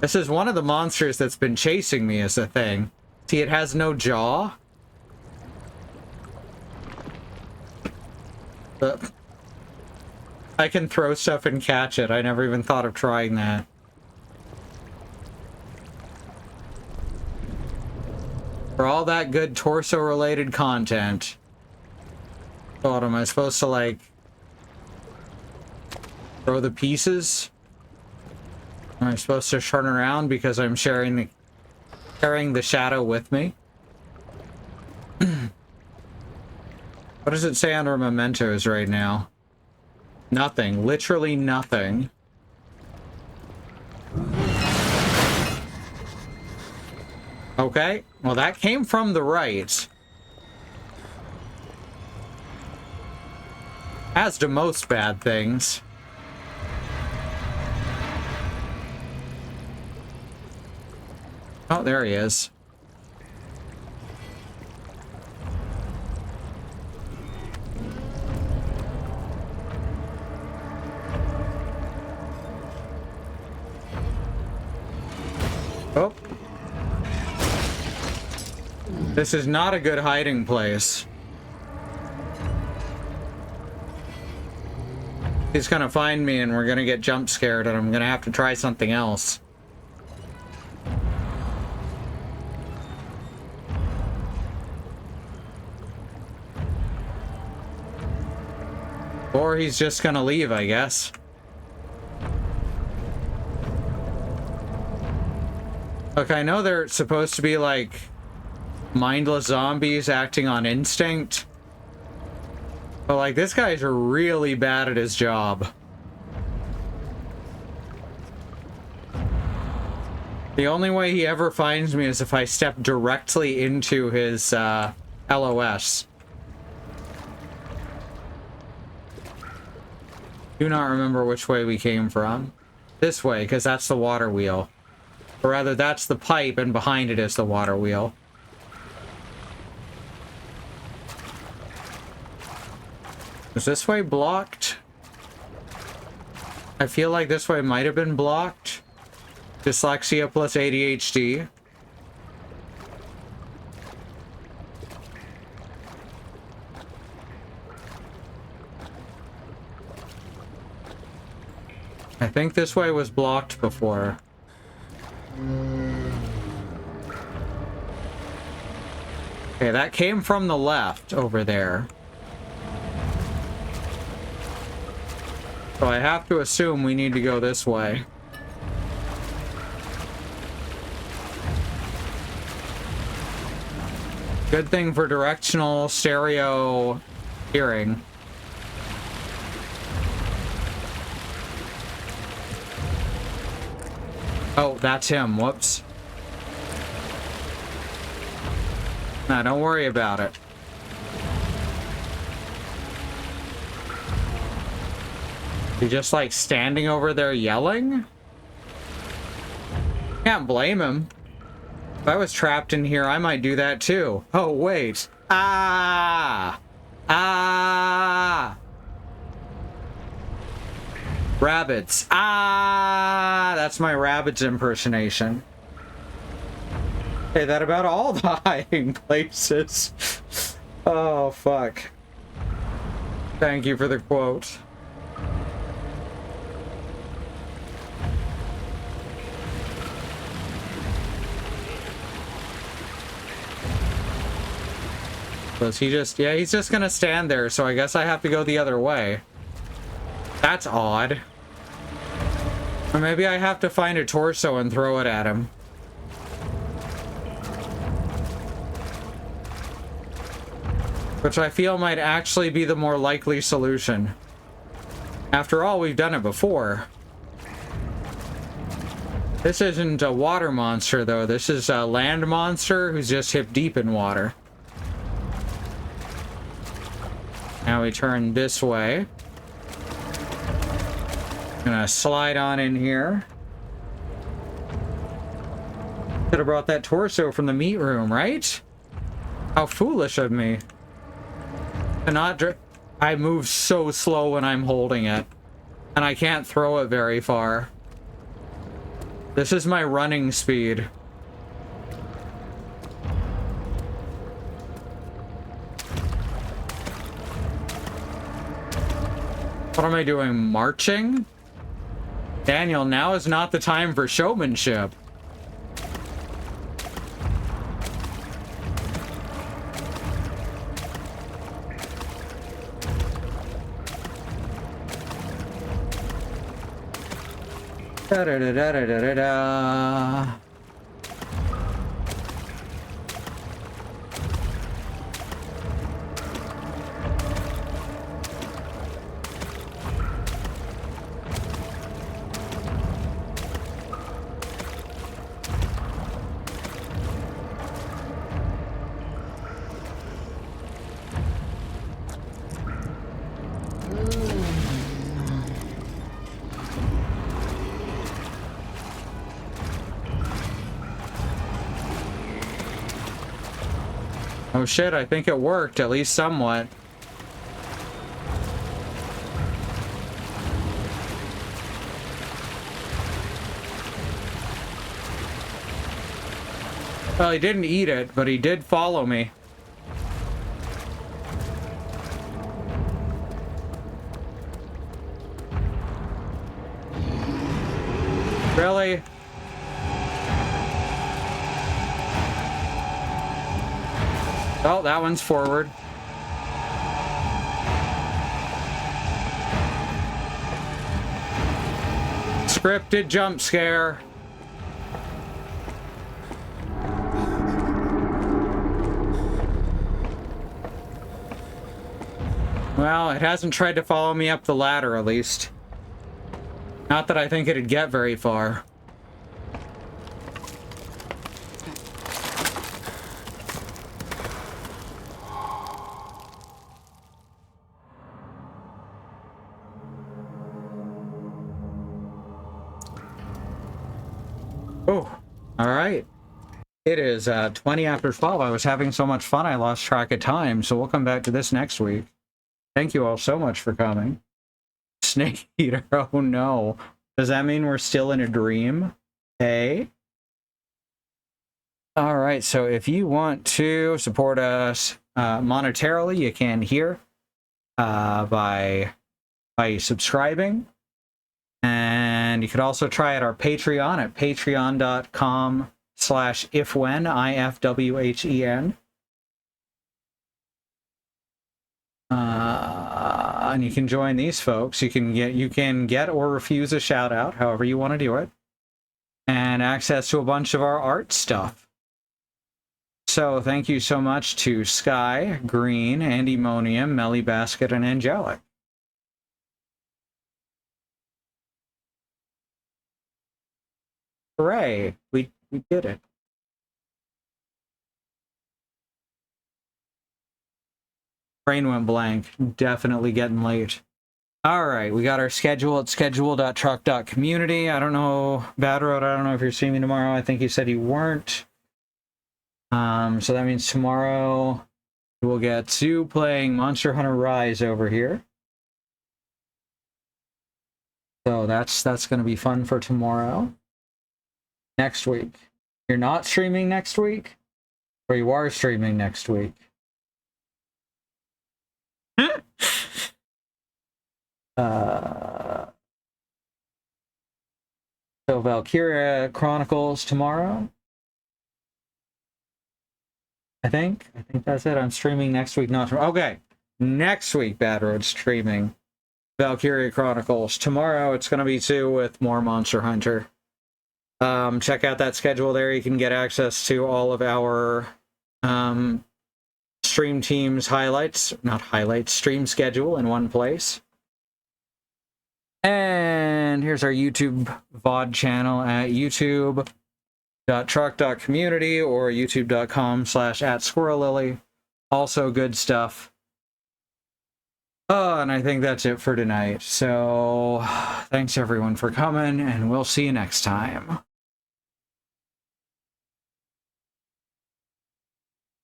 This is one of the monsters that's been chasing me as a thing. See, it has no jaw. I can throw stuff and catch it. I never even thought of trying that. For all that good torso-related content. What, am I supposed to, like, throw the pieces? Am I supposed to turn around because I'm carrying the shadow with me? What does it say under mementos right now? Nothing. Literally nothing. Okay. Well, that came from the right. As do most bad things. Oh, there he is. Oh. This is not a good hiding place. He's gonna find me and we're gonna get jump scared and I'm gonna have to try something else. Or he's just gonna leave, I guess. Look, I know they're supposed to be like mindless zombies acting on instinct. But like, this guy's really bad at his job. The only way he ever finds me is if I step directly into his LOS. Do not remember which way we came from. This way, because that's the water wheel. Or rather, that's the pipe, and behind it is the water wheel. Was this way blocked? I feel like this way might have been blocked. Dyslexia plus ADHD. I think this way was blocked before. Okay, that came from the left over there. So I have to assume we need to go this way. Good thing for directional stereo hearing. Oh, that's him. Whoops. Nah, don't worry about it. He just like standing over there yelling? Can't blame him. If I was trapped in here, I might do that too. Oh, wait. Ah! Ah! Rabbits. Ah! That's my rabbits impersonation. Hey, that about all the hiding places. Oh, fuck. Thank you for the quote. Was he just... Yeah, he's just gonna stand there, so I guess I have to go the other way. That's odd. Or maybe I have to find a torso and throw it at him. Which I feel might actually be the more likely solution. After all, we've done it before. This isn't a water monster, though. This is a land monster who's just hip deep in water. Now we turn this way. Gonna slide on in here. Should have brought that torso from the meat room, right? How foolish of me. To not I move so slow when I'm holding it. And I can't throw it very far. This is my running speed. What am I doing? Marching? Daniel, now is not the time for showmanship. Da da da da da da da. Oh shit, I think it worked, at least somewhat. Well, he didn't eat it, but he did follow me. Really? Oh, that one's forward. Scripted jump scare. Well, it hasn't tried to follow me up the ladder, at least. Not that I think it'd get very far. Oh, all right. It is 20 after 12. I was having so much fun I lost track of time, so we'll come back to this next week. Thank you all so much for coming. Snake Eater, oh no. Does that mean we're still in a dream? Hey? All right, so if you want to support us monetarily, you can here by subscribing. And you could also try out our Patreon at patreon.com/ifwhen, IFWHEN. And you can join these folks. You can get or refuse a shout out, however you want to do it. And access to a bunch of our art stuff. So thank you so much to Sky, Green, Andymonium, Melly Basket, and Angelic. Hooray! We did it. Brain went blank. Definitely getting late. All right, we got our schedule at schedule.truck.community. I don't know, Bad Road, I don't know if you're seeing me tomorrow. I think you said you weren't. So that means tomorrow we'll get to playing Monster Hunter Rise over here. So that's going to be fun for tomorrow. Next week. You're not streaming next week? Or you are streaming next week? So Valkyria Chronicles tomorrow. I think that's it. I'm streaming next week, not tomorrow. Okay. Next week, Bad Road streaming Valkyria Chronicles. Tomorrow it's gonna be 2 with more Monster Hunter. Check out that schedule there. You can get access to all of our stream teams stream schedule in one place. And here's our YouTube VOD channel at youtube.truck.community or youtube.com/@squirrellily. Also good stuff. Oh, and I think that's it for tonight. So thanks everyone for coming, and we'll see you next time.